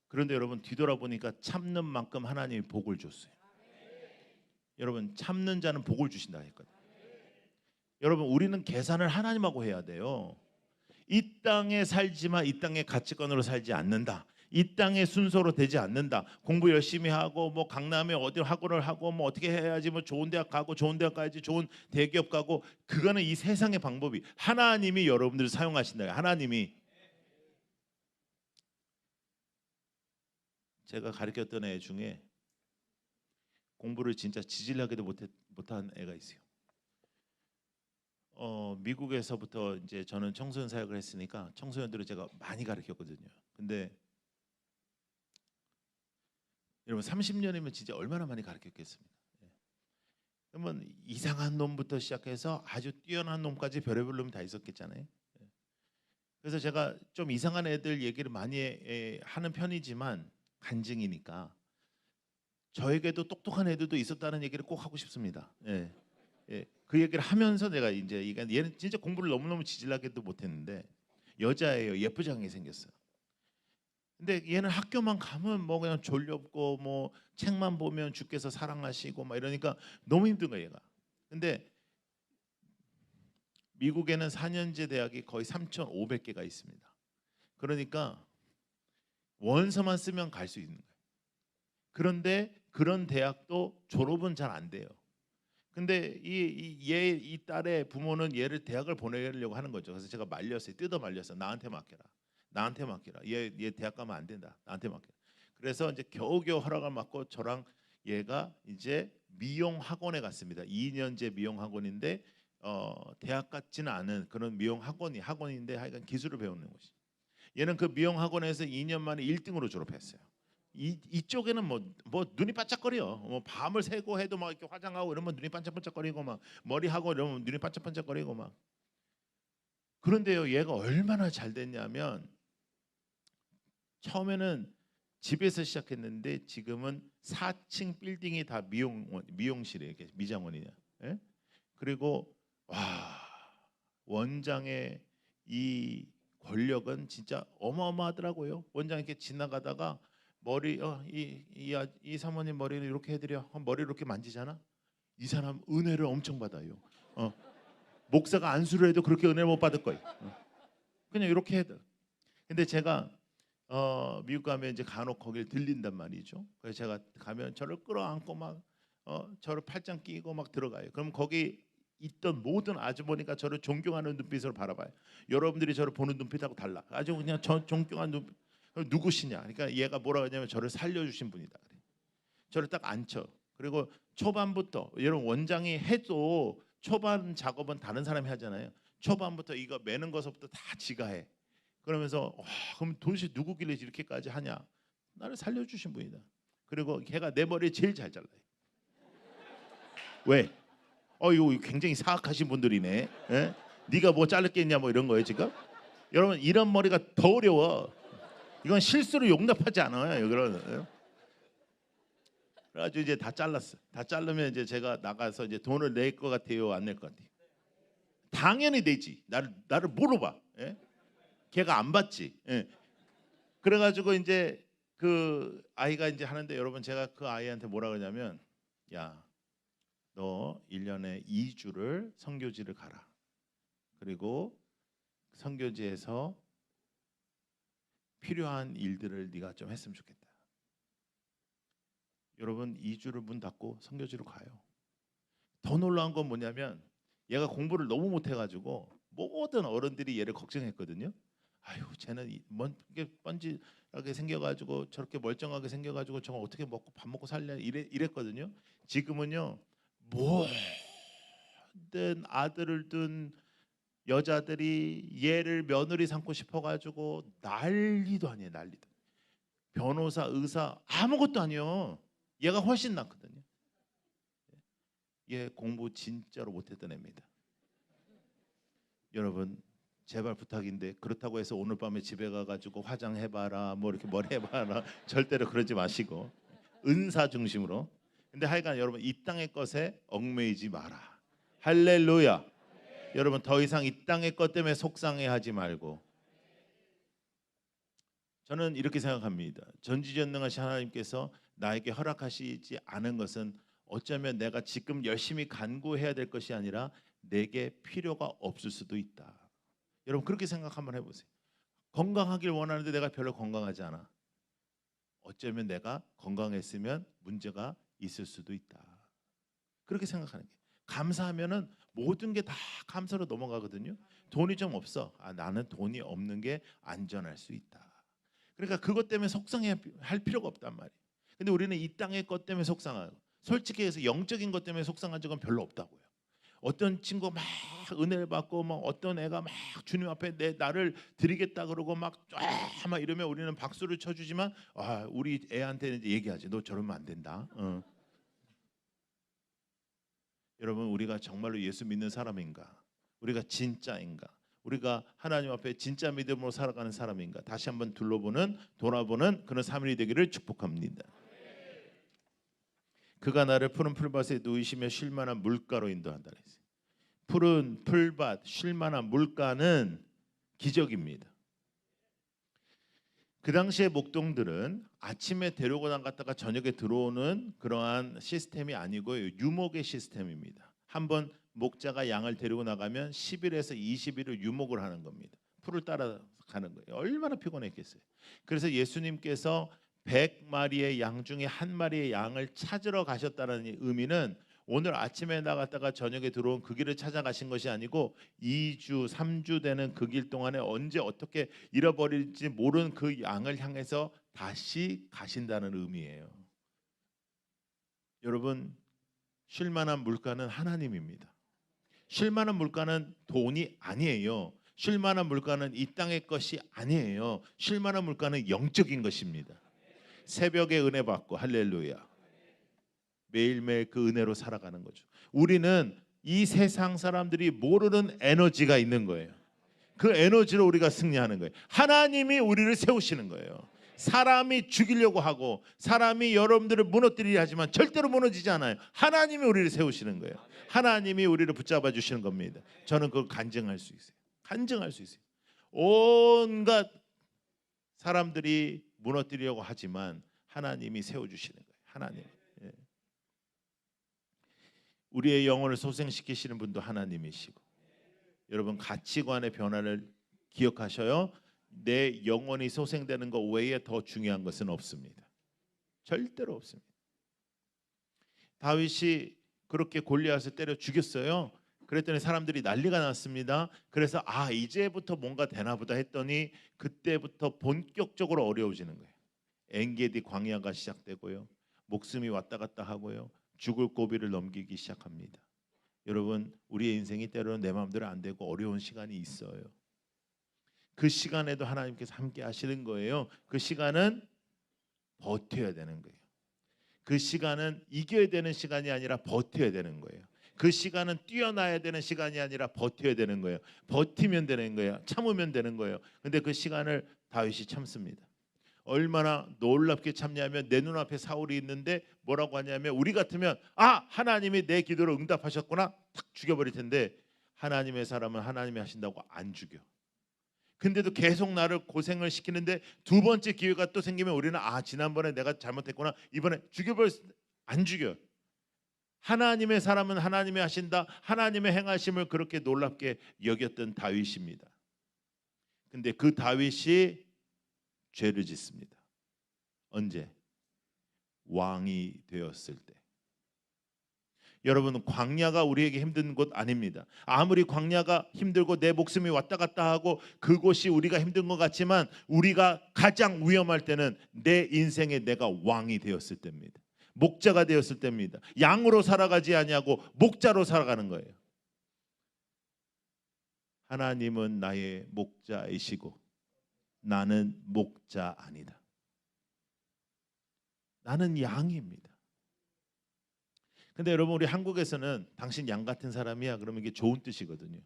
그런데 여러분 뒤돌아보니까 참는 만큼 하나님이 복을 줬어요. 여러분 참는 자는 복을 주신다 했거든요. 여러분 우리는 계산을 하나님하고 해야 돼요. 이 땅에 살지만 이 땅의 가치관으로 살지 않는다. 이 땅의 순서로 되지 않는다. 공부 열심히 하고 뭐 강남에 어디 학원을 하고 뭐 어떻게 해야지 뭐 좋은 대학 가고 좋은 대학 가야지 좋은 대기업 가고 그거는 이 세상의 방법이 하나님이 여러분들을 사용하신다. 하나님이 제가 가르쳤던 애 중에 공부를 진짜 지질하게도 못한 애가 있어요. 미국에서부터 이제 저는 청소년 사역을 했으니까 청소년들을 제가 많이 가르쳤거든요. 근데 여러분 30년이면 진짜 얼마나 많이 가르쳤겠습니까? 그러면 이상한 놈부터 시작해서 아주 뛰어난 놈까지 별의별 놈이 다 있었겠잖아요. 그래서 제가 좀 이상한 애들 얘기를 많이 하는 편이지만 간증이니까 저에게도 똑똑한 애들도 있었다는 얘기를 꼭 하고 싶습니다. 예. 예. 그 얘기를 하면서 내가 이제 얘는 진짜 공부를 너무너무 지질하게도 못했는데 여자예요. 예쁘장하게 생겼어요. 근데 얘는 학교만 가면 뭐 그냥 졸렵고 뭐 책만 보면 주께서 사랑하시고 막 이러니까 너무 힘든 거예요, 얘가. 근데 미국에는 4년제 대학이 거의 3,500개가 있습니다. 그러니까 원서만 쓰면 갈 수 있는 거예요. 그런데 그런 대학도 졸업은 잘 안 돼요. 근데 이 딸의 부모는 얘를 대학을 보내려고 하는 거죠. 그래서 제가 말렸어요. 뜯어 말렸어요. 나한테 맡겨라. 나한테 맡겨라. 얘 대학 가면 안 된다. 나한테 맡겨라. 그래서 이제 겨우겨우 허락을 받고 저랑 얘가 이제 미용 학원에 갔습니다. 2년제 미용 학원인데 대학 같지는 않은 그런 미용 학원인데 하여간 기술을 배우는 곳이. 얘는 그 미용 학원에서 2년 만에 1등으로 졸업했어요. 이쪽에는 뭐 눈이 반짝거려. 뭐 밤을 새고 해도 막 이렇게 화장하고 이러면 눈이 반짝반짝거리고 막 머리하고 이러면 눈이 반짝반짝거리고 막. 그런데요, 얘가 얼마나 잘 됐냐면 처음에는 집에서 시작했는데 지금은 4층 빌딩이 다 미용실이에요. 미장원이냐. 예? 그리고 와 원장의 이 권력은 진짜 어마어마하더라고요. 원장 이렇게 지나가다가 머리 이 사모님 머리를 이렇게 해드려. 머리를 이렇게 만지잖아. 이 사람 은혜를 엄청 받아요. 목사가 안수를 해도 그렇게 은혜 못 받을 거예요. 그냥 이렇게 해도. 근데 제가 미국 가면 이제 간혹 거길 들린단 말이죠. 그래서 제가 가면 저를 끌어안고 막 저를 팔짱 끼고 막 들어가요. 그럼 거기 있던 모든 아주머니가 저를 존경하는 눈빛으로 바라봐요. 여러분들이 저를 보는 눈빛하고 달라. 아주 그냥 존경하는 눈빛. 누구시냐? 그러니까 얘가 뭐라고 하냐면 저를 살려주신 분이다. 그래. 저를 딱 앉혀. 그리고 초반부터 여러분 원장이 해도 초반 작업은 다른 사람이 하잖아요. 초반부터 이거 매는 것부터 다 지가 해. 그러면서 그럼 도대체 누구길래 이렇게까지 하냐? 나를 살려주신 분이다. 그리고 걔가 내 머리 제일 잘 잘라요. 왜? 이거 굉장히 사악하신 분들이네. 예? 네가 뭐 자르겠냐 뭐 이런 거예요 지금. 여러분 이런 머리가 더 어려워. 이건 실수로 용납하지 않아요. 그래가지고 이제 다 잘랐어. 다 자르면 이제 제가 나가서 이제 돈을 낼 것 같아요, 안 낼 것 같아요? 당연히 내지. 나를 물어봐. 예? 걔가 안 받지. 예. 그래가지고 이제 그 아이가 이제 하는데 여러분 제가 그 아이한테 뭐라 그러냐면 야, 너 1년에 2주를 선교지를 가라. 그리고 선교지에서 필요한 일들을 네가 좀 했으면 좋겠다. 여러분 2주를 문 닫고 선교지로 가요. 더 놀라운 건 뭐냐면 얘가 공부를 너무 못해가지고 모든 어른들이 얘를 걱정했거든요. 아유 쟤는 뭔게 뻔질하게 생겨가지고 저렇게 멀쩡하게 생겨가지고 저거 어떻게 먹고 밥 먹고 살냐 이랬거든요. 지금은요 모든 아들을 둔 여자들이 얘를 며느리 삼고 싶어가지고 난리도 아니에요. 난리도. 변호사, 의사 아무것도 아니요. 얘가 훨씬 낫거든요. 얘 공부 진짜로 못했던 애입니다. 여러분 제발 부탁인데 그렇다고 해서 오늘 밤에 집에 가가지고 화장해봐라 뭐 이렇게 뭘 해봐라 절대로 그러지 마시고 은사 중심으로. 근데 하여간 여러분 이 땅의 것에 얽매이지 마라. 할렐루야. 여러분 더 이상 이 땅의 것 때문에 속상해하지 말고. 저는 이렇게 생각합니다. 전지전능하신 하나님께서 나에게 허락하시지 않은 것은 어쩌면 내가 지금 열심히 간구해야 될 것이 아니라 내게 필요가 없을 수도 있다. 여러분 그렇게 생각 한번 해보세요. 건강하길 원하는데 내가 별로 건강하지 않아. 어쩌면 내가 건강했으면 문제가 있을 수도 있다. 그렇게 생각하는 게, 감사하면은 모든 게 다 감사로 넘어가거든요. 돈이 좀 없어. 나는 돈이 없는 게 안전할 수 있다. 그러니까 그것 때문에 속상해 할 필요가 없단 말이에요. 근데 우리는 이 땅의 것 때문에 속상하고, 솔직히 해서 영적인 것 때문에 속상한 적은 별로 없다고요. 어떤 친구 막 은혜를 받고 막 어떤 애가 막 주님 앞에 나를 드리겠다 그러고 막 이러면 우리는 박수를 쳐주지만 우리 애한테는 이제 얘기하지. 너 저러면 안 된다. 여러분 우리가 정말로 예수 믿는 사람인가? 우리가 진짜인가? 우리가 하나님 앞에 진짜 믿음으로 살아가는 사람인가? 다시 한번 돌아보는 그런 삶이 되기를 축복합니다. 그가 나를 푸른 풀밭에 누이시며 쉴만한 물가로 인도한다 그랬어요. 푸른 풀밭, 쉴만한 물가는 기적입니다. 그 당시의 목동들은 아침에 데리고 나갔다가 저녁에 들어오는 그러한 시스템이 아니고요. 유목의 시스템입니다. 한번 목자가 양을 데리고 나가면 10일에서 20일을 유목을 하는 겁니다. 풀을 따라 가는 거예요. 얼마나 피곤했겠어요. 그래서 예수님께서 100마리의 양 중에 한 마리의 양을 찾으러 가셨다는 의미는 오늘 아침에 나갔다가 저녁에 들어온 그 길을 찾아가신 것이 아니고 2주, 3주 되는 그 길 동안에 언제 어떻게 잃어버릴지 모르는 그 양을 향해서 다시 가신다는 의미예요. 여러분, 쉴만한 물가는 하나님입니다. 쉴만한 물가는 돈이 아니에요. 쉴만한 물가는 이 땅의 것이 아니에요. 쉴만한 물가는 영적인 것입니다. 새벽에 은혜 받고 할렐루야. 매일매일 그 은혜로 살아가는 거죠. 우리는 이 세상 사람들이 모르는 에너지가 있는 거예요. 그 에너지로 우리가 승리하는 거예요. 하나님이 우리를 세우시는 거예요. 사람이 죽이려고 하고 사람이 여러분들을 무너뜨리려 하지만 절대로 무너지지 않아요. 하나님이 우리를 세우시는 거예요. 하나님이 우리를 붙잡아 주시는 겁니다. 저는 그걸 간증할 수 있어요. 간증할 수 있어요. 온갖 사람들이 무너뜨리려고 하지만 하나님이 세워주시는 거예요. 하나님. 우리의 영혼을 소생시키시는 분도 하나님이시고, 여러분 가치관의 변화를 기억하셔요. 내 영혼이 소생되는 것 외에 더 중요한 것은 없습니다. 절대로 없습니다. 다윗이 그렇게 골리앗을 때려 죽였어요. 그랬더니 사람들이 난리가 났습니다. 그래서 이제부터 뭔가 되나 보다 했더니 그때부터 본격적으로 어려워지는 거예요. 엔게디 광야가 시작되고요. 목숨이 왔다 갔다 하고요. 죽을 고비를 넘기기 시작합니다. 여러분 우리의 인생이 때로는 내 마음대로 안 되고 어려운 시간이 있어요. 그 시간에도 하나님께서 함께 하시는 거예요. 그 시간은 버텨야 되는 거예요. 그 시간은 이겨야 되는 시간이 아니라 버텨야 되는 거예요. 그 시간은 뛰어나야 되는 시간이 아니라 버텨야 되는 거예요. 버티면 되는 거예요. 참으면 되는 거예요. 근데 그 시간을 다윗이 참습니다. 얼마나 놀랍게 참냐면 내 눈앞에 사울이 있는데 뭐라고 하냐면 우리 같으면 하나님이 내 기도를 응답하셨구나 탁 죽여버릴 텐데 하나님의 사람은 하나님이 하신다고 안 죽여. 근데도 계속 나를 고생을 시키는데 두 번째 기회가 또 생기면 우리는 지난번에 내가 잘못했구나 이번에 안 죽여. 하나님의 사람은 하나님이 하신다. 하나님의 행하심을 그렇게 놀랍게 여겼던 다윗입니다. 근데 그 다윗이 죄를 짓습니다. 언제? 왕이 되었을 때. 여러분 광야가 우리에게 힘든 곳 아닙니다. 아무리 광야가 힘들고 내 목숨이 왔다 갔다 하고 그곳이 우리가 힘든 것 같지만 우리가 가장 위험할 때는 내 인생에 내가 왕이 되었을 때입니다. 목자가 되었을 때입니다. 양으로 살아가지 아니하고 목자로 살아가는 거예요. 하나님은 나의 목자이시고 나는 목자 아니다. 나는 양입니다. 근데 여러분 우리 한국에서는 당신 양 같은 사람이야 그러면 이게 좋은 뜻이거든요.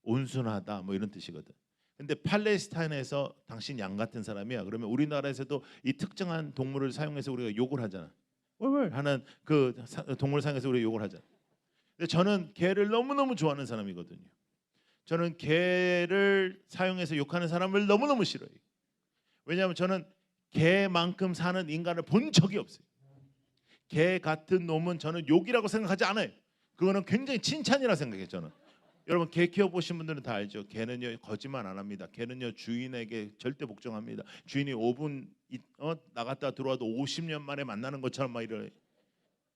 온순하다 뭐 이런 뜻이거든. 근데 팔레스타인에서 당신 양 같은 사람이야. 그러면 우리나라에서도 이 특정한 동물을 사용해서 우리가 욕을 하잖아. 월 하는 그 동물을 사용해서 우리가 욕을 하잖아. 근데 저는 개를 너무너무 좋아하는 사람이거든요. 저는 개를 사용해서 욕하는 사람을 너무너무 싫어해요. 왜냐하면 저는 개만큼 사는 인간을 본 적이 없어요. 개 같은 놈은 저는 욕이라고 생각하지 않아요. 그거는 굉장히 칭찬이라 생각해요. 저는. 여러분 개 키워보신 분들은 다 알죠. 개는요 거짓말 안 합니다. 개는요 주인에게 절대 복종합니다. 주인이 5분 나갔다 들어와도 50년 만에 만나는 것처럼 막 이래.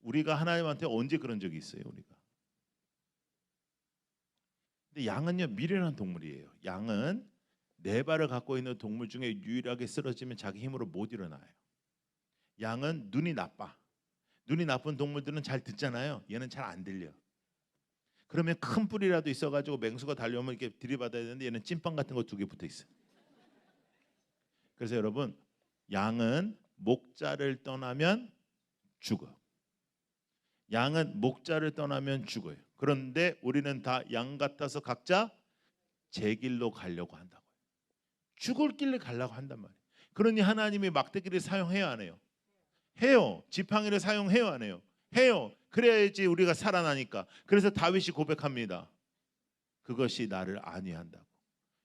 우리가 하나님한테 언제 그런 적이 있어요? 우리가. 근데 양은요 미련한 동물이에요. 양은 네 발을 갖고 있는 동물 중에 유일하게 쓰러지면 자기 힘으로 못 일어나요. 양은 눈이 나빠. 눈이 나쁜 동물들은 잘 듣잖아요. 얘는 잘 안 들려. 그러면 큰 뿔이라도 있어가지고 맹수가 달려오면 이렇게 들이받아야 되는데 얘는 찐빵 같은 거 2개 붙어 있어. 그래서 여러분 양은 목자를 떠나면 죽어. 양은 목자를 떠나면 죽어요. 그런데 우리는 다 양 같아서 각자 제 길로 가려고 한다고요. 죽을 길을 가려고 한단 말이에요. 그러니 하나님이 막대기를 사용해야 안 해요? 해요. 지팡이를 사용해요 안 해요? 해요. 그래야지 우리가 살아나니까. 그래서 다윗이 고백합니다. 그것이 나를 안위한다고.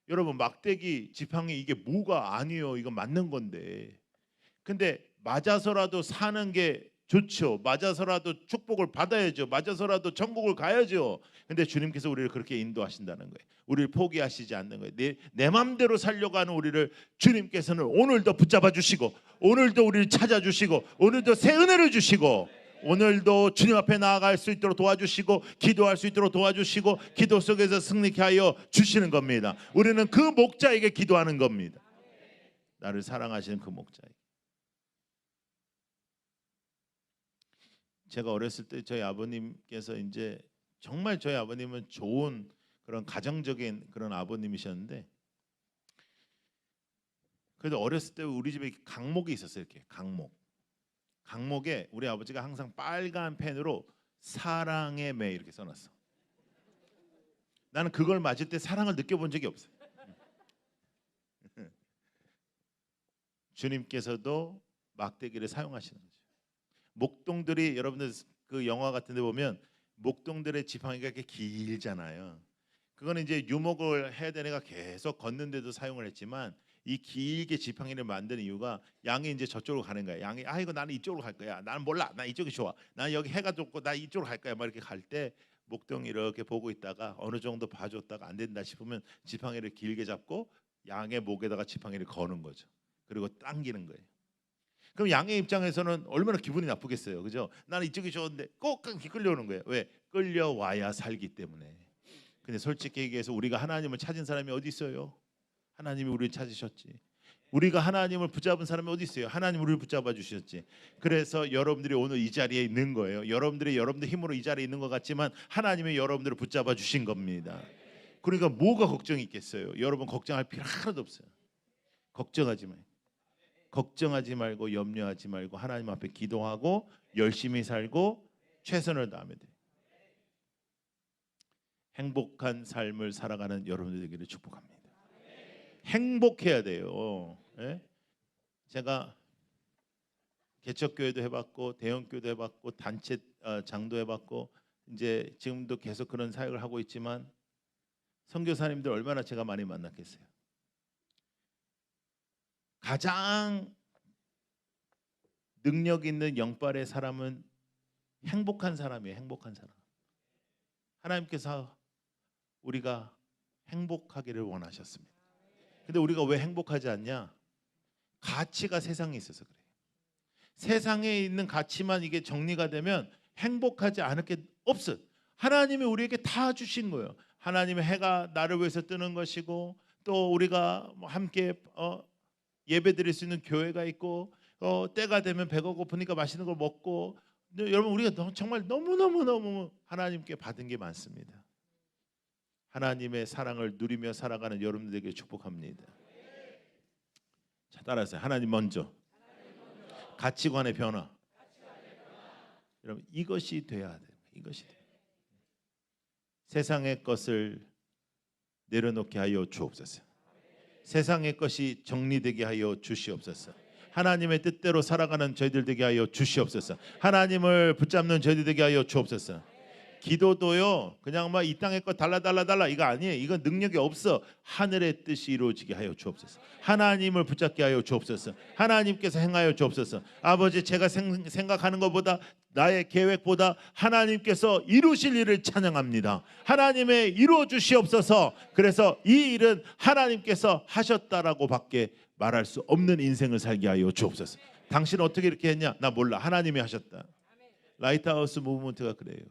여러분 막대기 지팡이 이게 뭐가 아니에요? 이거 맞는 건데. 근데 맞아서라도 사는 게 좋죠. 맞아서라도 축복을 받아야죠. 맞아서라도 천국을 가야죠. 근데 주님께서 우리를 그렇게 인도하신다는 거예요. 우리를 포기하시지 않는 거예요. 내 맘대로 살려고 하는 우리를 주님께서는 오늘도 붙잡아 주시고 오늘도 우리를 찾아 주시고 오늘도 새 은혜를 주시고 오늘도 주님 앞에 나아갈 수 있도록 도와주시고 기도할 수 있도록 도와주시고 기도 속에서 승리케 하여 주시는 겁니다. 우리는 그 목자에게 기도하는 겁니다. 나를 사랑하시는 그 목자에게. 제가 어렸을 때 저희 아버님께서 이제 정말 저희 아버님은 좋은 그런 가정적인 그런 아버님이셨는데 그래도 어렸을 때 우리 집에 강목이 있었어요. 이렇게 강목에 우리 아버지가 항상 빨간 펜으로 사랑의 매 이렇게 써놨어. 나는 그걸 맞을 때 사랑을 느껴본 적이 없어요. 주님께서도 막대기를 사용하시는 거죠. 목동들이 여러분들 그 영화 같은 데 보면 목동들의 지팡이가 이렇게 길잖아요. 그거는 이제 유목을 해야 되는 애가 계속 걷는데도 사용을 했지만 이 길게 지팡이를 만든 이유가 양이 이제 저쪽으로 가는 거야. 양이 이거 나는 이쪽으로 갈 거야. 나는 몰라. 나 이쪽이 좋아. 나 여기 해가 좋고 나 이쪽으로 갈 거야. 막 이렇게 갈 때 목동이 이렇게 보고 있다가 어느 정도 봐줬다가 안 된다 싶으면 지팡이를 길게 잡고 양의 목에다가 지팡이를 거는 거죠. 그리고 당기는 거예요. 그럼 양의 입장에서는 얼마나 기분이 나쁘겠어요. 그죠? 나는 이쪽이 좋은데 꼭 끌려오는 거예요. 왜? 끌려와야 살기 때문에. 근데 솔직히 얘기해서 우리가 하나님을 찾은 사람이 어디 있어요? 하나님이 우리를 찾으셨지. 우리가 하나님을 붙잡은 사람이 어디 있어요? 하나님 우리를 붙잡아 주셨지. 그래서 여러분들이 오늘 이 자리에 있는 거예요. 여러분들 힘으로 이 자리에 있는 것 같지만 하나님이 여러분들을 붙잡아 주신 겁니다. 그러니까 뭐가 걱정이 있겠어요? 여러분 걱정할 필요 하나도 없어요. 걱정하지 마요. 걱정하지 말고 염려하지 말고 하나님 앞에 기도하고 열심히 살고 최선을 다하면 돼요. 행복한 삶을 살아가는 여러분들 되기를 축복합니다. 행복해야 돼요. 예? 제가 개척교회도 해봤고 대형교회도 해봤고 단체 장도 해봤고 이제 지금도 계속 그런 사역을 하고 있지만 선교사님들 얼마나 제가 많이 만났겠어요. 가장 능력 있는 영빨의 사람은 행복한 사람이에요. 행복한 사람. 하나님께서 우리가 행복하기를 원하셨습니다. 근데 우리가 왜 행복하지 않냐? 가치가 세상에 있어서 그래요. 세상에 있는 가치만 이게 정리가 되면 행복하지 않을 게 없어요. 하나님이 우리에게 다 주신 거예요. 하나님의 해가 나를 위해서 뜨는 것이고 또 우리가 함께 예배 드릴 수 있는 교회가 있고 때가 되면 배가 고프니까 맛있는 걸 먹고 여러분 우리가 정말 너무 하나님께 받은 게 많습니다. 하나님의 사랑을 누리며 살아가는 여러분들에게 축복합니다. 자, 따라하세요. 하나님 먼저. 가치관의 변화. 여러분 이것이 돼야 돼요. 이것이 돼요. 세상의 것을 내려놓게 하여 주옵소서. 세상의 것이 정리되게 하여 주시옵소서. 하나님의 뜻대로 살아가는 저희들 되게 하여 주시옵소서. 하나님을 붙잡는 저희들 되게 하여 주옵소서. 기도도요 그냥 막 이 땅의 것 달라 이거 아니에요. 이건 능력이 없어. 하늘의 뜻이 이루어지게 하여 주옵소서. 하나님을 붙잡게 하여 주옵소서. 하나님께서 행하여 주옵소서. 아버지, 제가 생각하는 것보다, 나의 계획보다 하나님께서 이루실 일을 찬양합니다. 하나님의 이루어 주시옵소서. 그래서 이 일은 하나님께서 하셨다라고 밖에 말할 수 없는 인생을 살게 하여 주옵소서. 당신은 어떻게 이렇게 했냐? 나 몰라. 하나님이 하셨다. 라이트하우스 무브먼트가 그래요.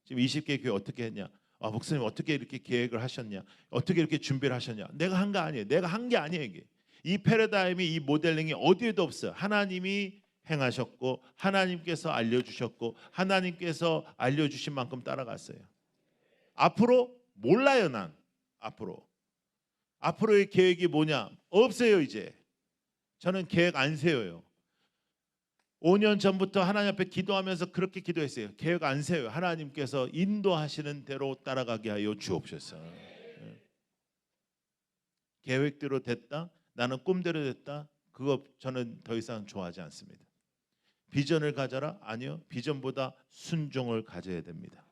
지금 20개 교회 어떻게 했냐? 목사님 어떻게 이렇게 계획을 하셨냐? 어떻게 이렇게 준비를 하셨냐? 내가 한 거 아니에요. 내가 한 게 아니에요. 이게. 이 패러다임이, 이 모델링이 어디에도 없어요. 하나님이 행하셨고 하나님께서 알려주셨고 하나님께서 알려주신 만큼 따라갔어요. 앞으로 몰라요. 난 앞으로의 계획이 뭐냐? 없어요. 이제 저는 계획 안 세워요. 5년 전부터 하나님 앞에 기도하면서 그렇게 기도했어요. 계획 안 세워요. 하나님께서 인도하시는 대로 따라가게 하여 주옵소서. 계획대로 됐다, 나는 꿈대로 됐다, 그거 저는 더 이상 좋아하지 않습니다. 비전을 가져라? 아니요. 비전보다 순종을 가져야 됩니다.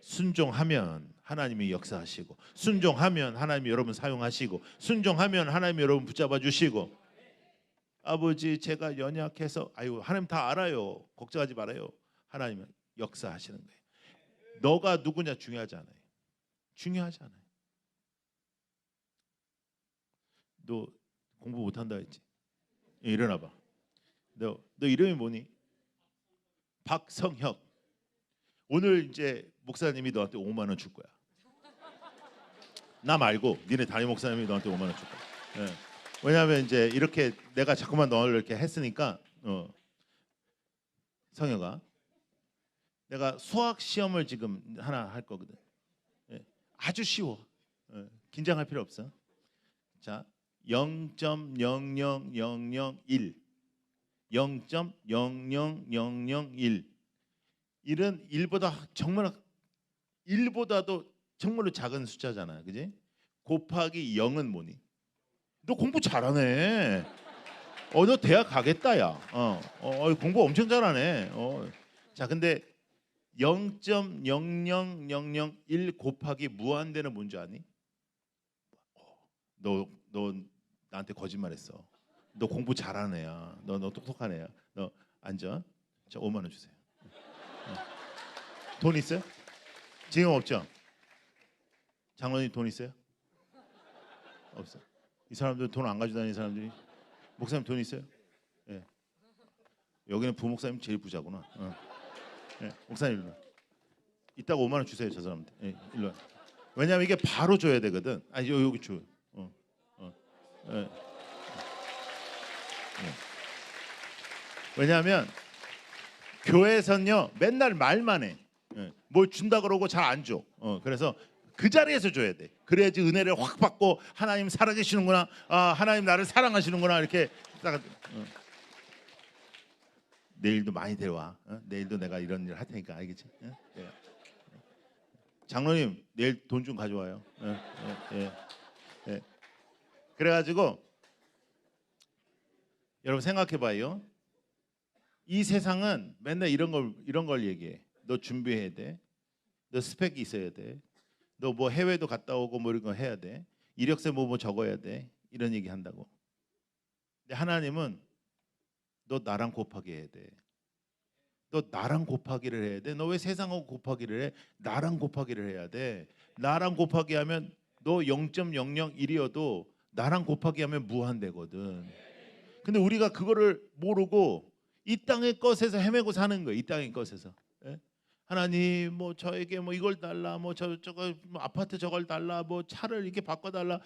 순종하면 하나님이 역사하시고, 순종하면 하나님이 여러분 사용하시고, 순종하면 하나님이 여러분 붙잡아 주시고. 아버지, 제가 연약해서, 하나님 다 알아요. 걱정하지 말아요. 하나님은 역사하시는 거예요. 너가 누구냐 중요하지 않아요. 중요하지 않아요. 너 공부 못한다 했지? 일어나 봐. 너 이름이 뭐니? 박성혁. 오늘 이제 목사님이 너한테 5만 원 줄 거야. 나 말고 니네 담임 목사님이 너한테 5만 원 줄 거야. 네. 왜냐하면 이제 이렇게 내가 자꾸만 너를 이렇게 했으니까, 성혁아, 내가 수학 시험을 지금 하나 할 거거든. 네. 아주 쉬워. 긴장할 필요 없어. 자, 0.00001, 0.00001. 1은 1보다 정말 1보다도 정말로 작은 숫자잖아, 그지? 곱하기 0은 뭐니? 너 공부 잘하네. 너 대학 가겠다, 야. 공부 엄청 잘하네. 자, 근데 0.00001 곱하기 무한대는 뭔지 아니? 너 나한테 거짓말했어. 너 공부 잘하는 애야. 너 똑똑한 애야. 너 앉아. 자, 5만 원 주세요. 돈 있어요? 지금 없죠? 장로님 돈 있어요? 없어. 이 사람들 돈 안 가지고 다니는 사람들이. 목사님 돈 있어요? 예. 여기는 부목사님 제일 부자구나. 예. 목사님 일로 와. 이따가 5만 원 주세요, 저 사람들. 예. 일로 와. 왜냐면 이게 바로 줘야 되거든. 여기 줘. 예. 예. 왜냐하면 교회에서는요 맨날 말만 해. 뭘 준다 그러고 잘 안 줘. 그래서 그 자리에서 줘야 돼. 그래야지 은혜를 확 받고 하나님 살아계시는구나. 하나님 나를 사랑하시는구나. 이렇게 딱. 내일도 많이 데려와. 내일도 내가 이런 일 할 테니까 알겠지? 장로님 내일 돈 좀 가져와요. 그래가지고 여러분 생각해봐요. 이 세상은 맨날 이런 걸 얘기해. 너 준비해야 돼. 너 스펙이 있어야 돼. 너 뭐 해외도 갔다 오고 뭐 이런 거 해야 돼. 이력서 뭐 적어야 돼. 이런 얘기 한다고. 근데 하나님은 너 나랑 곱하기 해야 돼. 너 나랑 곱하기를 해야 돼. 너 왜 세상하고 곱하기를 해? 나랑 곱하기를 해야 돼. 나랑 곱하기 하면 너 0.001이어도 나랑 곱하기 하면 무한대거든. 근데 우리가 그거를 모르고 이 땅의 것에서 헤매고 사는 거예요. 이 땅의 것에서. 하나님 뭐 저에게 뭐 이걸 달라, 뭐 저거 뭐 아파트 저걸 달라, 뭐 차를 이렇게 바꿔달라.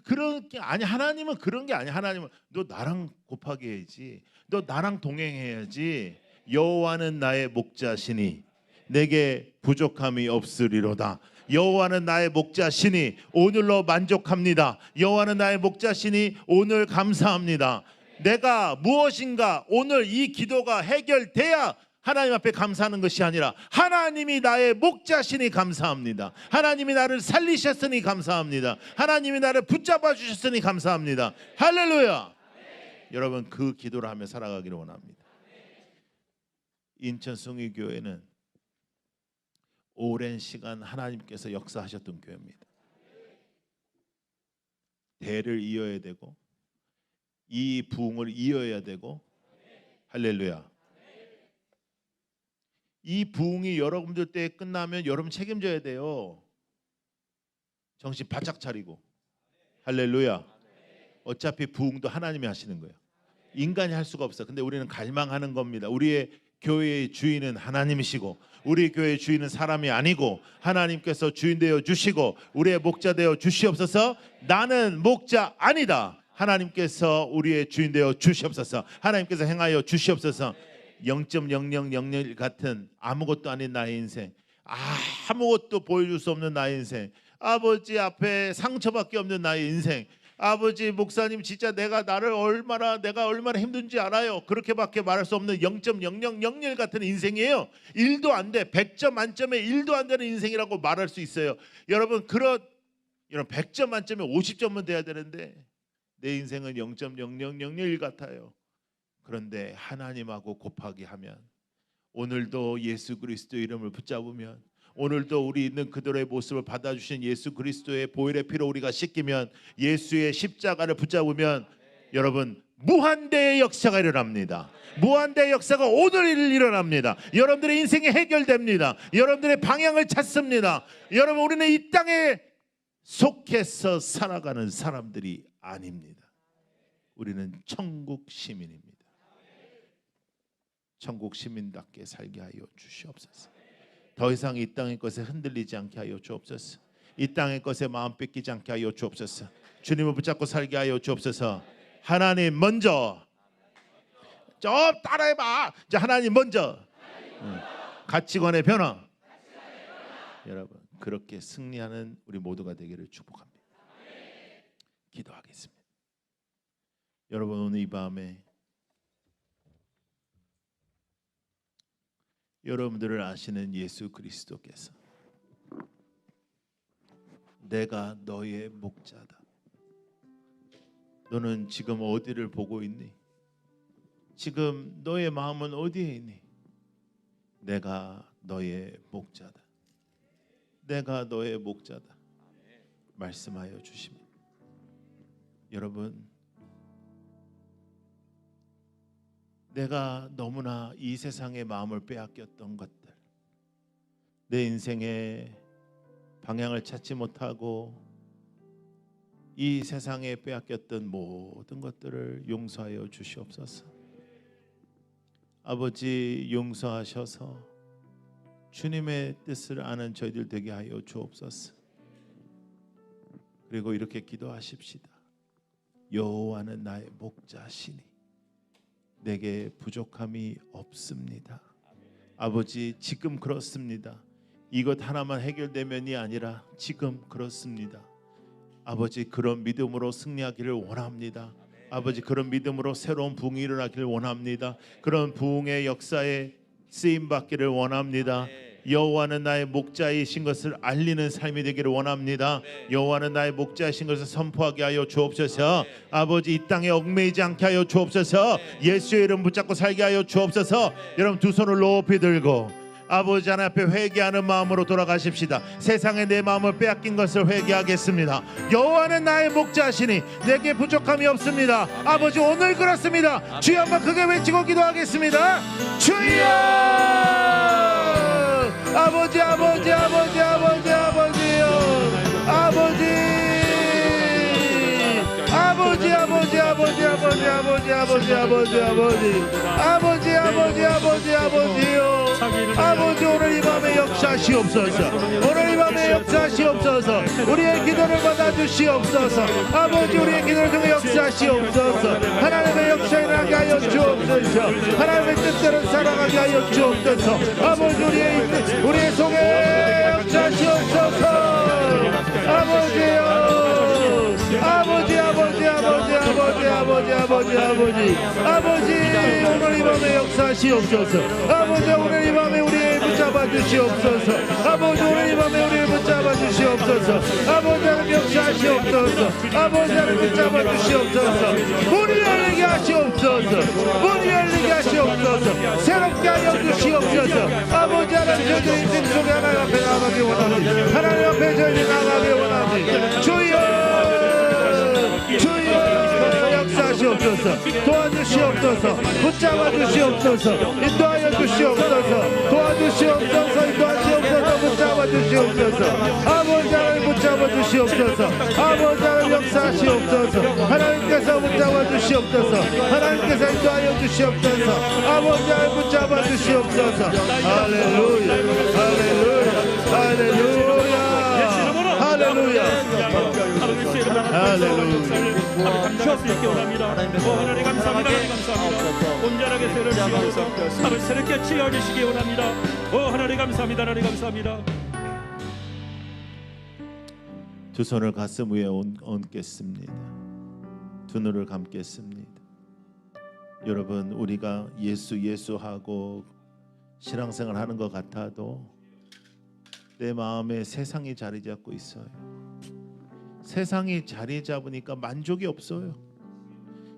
그런 게 아니. 하나님은 그런 게 아니. 하나님은 너 나랑 곱하기 해야지. 너 나랑 동행해야지. 여호와는 나의 목자시니 내게 부족함이 없으리로다. 여호와는 나의 목자시니 오늘로 만족합니다. 여호와는 나의 목자시니 오늘 감사합니다. 내가 무엇인가 오늘 이 기도가 해결돼야 하나님 앞에 감사하는 것이 아니라 하나님이 나의 목자시니 감사합니다. 하나님이 나를 살리셨으니 감사합니다. 하나님이 나를 붙잡아 주셨으니 감사합니다. 할렐루야. 여러분, 그 기도를 하며 살아가기를 원합니다. 인천 숭의교회는 오랜 시간 하나님께서 역사하셨던 교회입니다. 대를 이어야 되고 이 부흥을 이어야 되고, 할렐루야. 이 부흥이 여러분들 때 끝나면 여러분 책임져야 돼요. 정신 바짝 차리고, 할렐루야. 어차피 부흥도 하나님이 하시는 거예요. 인간이 할 수가 없어. 근데 우리는 갈망하는 겁니다. 우리의 교회의 주인은 하나님이시고 우리 교회의 주인은 사람이 아니고 하나님께서 주인 되어 주시고 우리의 목자 되어 주시옵소서. 나는 목자 아니다. 하나님께서 우리의 주인 되어 주시옵소서. 하나님께서 행하여 주시옵소서. 0.0001 같은 아무것도 아닌 나의 인생, 아무것도 보여줄 수 없는 나의 인생, 아버지 앞에 상처밖에 없는 나의 인생, 아버지 목사님 진짜 내가 얼마나 힘든지 알아요. 그렇게밖에 말할 수 없는 0.0001 같은 인생이에요. 1도 안 돼. 100점 만점에 1도 안 되는 인생이라고 말할 수 있어요. 여러분, 이런 100점 만점에 50점은 돼야 되는데 내 인생은 0.0001 같아요. 그런데 하나님하고 곱하기 하면, 오늘도 예수 그리스도 이름을 붙잡으면, 오늘도 우리 있는 그들의 모습을 받아주신 예수 그리스도의 보혈의 피로 우리가 씻기면, 예수의 십자가를 붙잡으면, 여러분, 무한대의 역사가 일어납니다. 무한대의 역사가 오늘 일어납니다. 여러분들의 인생이 해결됩니다. 여러분들의 방향을 찾습니다. 여러분, 우리는 이 땅에 속해서 살아가는 사람들이 아닙니다. 우리는 천국 시민입니다. 천국 시민답게 살게 하여 주시옵소서. 더 이상 이 땅의 것에 흔들리지 않게 하여 주옵소서. 이 땅의 것에 마음 뺏기지 않게 하여 주옵소서. 주님을 붙잡고 살게 하여 주옵소서. 하나님 먼저. 따라해봐. 자, 하나님 먼저. 가치관의 변화. 여러분, 그렇게 승리하는 우리 모두가 되기를 축복합니다. 기도하겠습니다. 여러분, 오늘 이 밤에 여러분들을 아시는 예수 그리스도께서 내가 너의 목자다. 너는 지금 어디를 보고 있니? 지금 너의 마음은 어디에 있니? 내가 너의 목자다. 내가 너의 목자다. 말씀하여 주십니다. 여러분, 내가 너무나 이 세상의 마음을 빼앗겼던 것들, 내 인생의 방향을 찾지 못하고 이 세상에 빼앗겼던 모든 것들을 용서하여 주시옵소서. 아버지, 용서하셔서 주님의 뜻을 아는 저희들 되게 하여 주옵소서. 그리고 이렇게 기도하십시다. 여호와는 나의 목자시니 내게 부족함이 없습니다. 아버지, 지금 그렇습니다. 이것 하나만 해결되면이 아니라 지금 그렇습니다. 아버지, 그런 믿음으로 승리하기를 원합니다. 아버지, 그런 믿음으로 새로운 부흥이 일어나기를 원합니다. 그런 부흥의 역사에 쓰임 받기를 원합니다. 여호와는 나의 목자이신 것을 알리는 삶이 되기를 원합니다. 여호와는 나의 목자이신 것을 선포하게 하여 주옵소서. 아버지, 이 땅에 얽매이지 않게 하여 주옵소서. 예수의 이름 붙잡고 살게 하여 주옵소서. 여러분, 두 손을 높이 들고 아버지 하나님 앞에 회개하는 마음으로 돌아가십시다. 세상에 내 마음을 빼앗긴 것을 회개하겠습니다. 여호와는 나의 목자시니 내게 부족함이 없습니다. 아버지, 오늘 그렇습니다. 주여, 한번 크게 외치고 기도하겠습니다. 주여! 아버지, 아버지, 아버지, 아버지, 아버지요. 아버지, 아버지, 아버지, 아버지, 아버지, 아버지, 아버지, 아버지, 아버지, 아버지, 아버지, 아버지요. 아버지, 오늘 이 밤에 역사하시옵소서. 오늘 이 밤에 역사하시옵소서. 우리의 기도를 받아주시옵소서. 아버지, 우리의 기도를 통해 역사하시옵소서. 하나님의 역사에 나가게 하여 주옵소서. 하나님의 뜻대로 살아가게 하여 주옵소서. 아버지, 우리의 속에 역사하시옵소서. 아버지요. 아버지, 아버지, 아버지, 아버지, 아버지, 오늘 이 밤에 역사하시옵소서. 아버지 오늘 이 밤에 우리를 붙잡아 주시옵소서. 아버지 오늘 이 밤에 우리를 붙잡아 주시옵소서. 아버지 하나님 역사하시옵소서. 아버지 하나님 붙잡아 주시옵소서. 문이 열리게 하시옵소서. 문이 열리게 하시옵소서. 새롭게 하여 주시옵소서. 아버지 하나님 저희들 인생 속에 하나님 앞에 나가기 원합니다. 하나님 앞에 저희들 나가기 원합니다. 주여 역사하시옵소서. 도와주시옵소서. 붙잡아 주시옵소서. 인도하여 주시옵소서. 도와주시옵소서. 인도하시옵소서. 붙잡아 주시옵소서. 아버지 하나님 붙잡아 주시옵소서. 아버지 하나님 역사하시옵소서. 하나님께서 붙잡아 주시옵소서. 하나님께서 인도하여 주시옵소서. 아버지 하나님 붙잡아 주시옵소서. 할렐루야 할렐루야 할렐루야 할렐루야 할렐루야. 감당할 수 있게 원합니다. 하나님 감사합니다. 하나님 감사합니다. 온전하게 세를 주셔서 하루 새롭게 치유하시기 원합니다. 하나님 감사합니다. 하나님 감사합니다. 두 손을 가슴 위에 얹겠습니다. 두 눈을 감겠습니다. 여러분, 우리가 예수하고 신앙생활 하는 것 같아도 내 마음에 세상이 자리 잡고 있어요. 세상이 자리 잡으니까 만족이 없어요.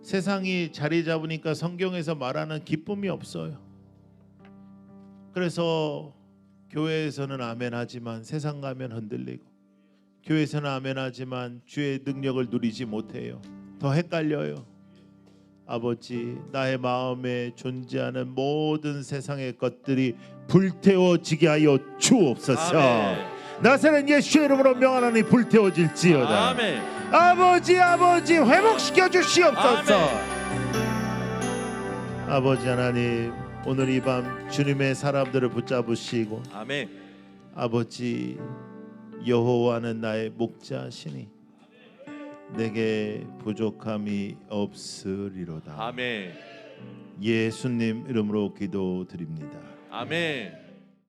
세상이 자리 잡으니까 성경에서 말하는 기쁨이 없어요. 그래서 교회에서는 아멘 하지만 세상 가면 흔들리고, 교회에서는 아멘 하지만 주의 능력을 누리지 못해요. 더 헷갈려요. 아버지, 나의 마음에 존재하는 모든 세상의 것들이 불태워지게 하여 주옵소서. 아멘. 나사렛 예수의 이름으로 명하노니 불태워질지어다. 아멘. 아버지 회복시켜 주시옵소서. 아버지 하나님, 오늘 이 밤 주님의 사람들을 붙잡으시고, 아멘. 아버지, 여호와는 나의 목자시니 내게 부족함이 없으리로다. 아멘. 예수님 이름으로 기도드립니다. 아멘.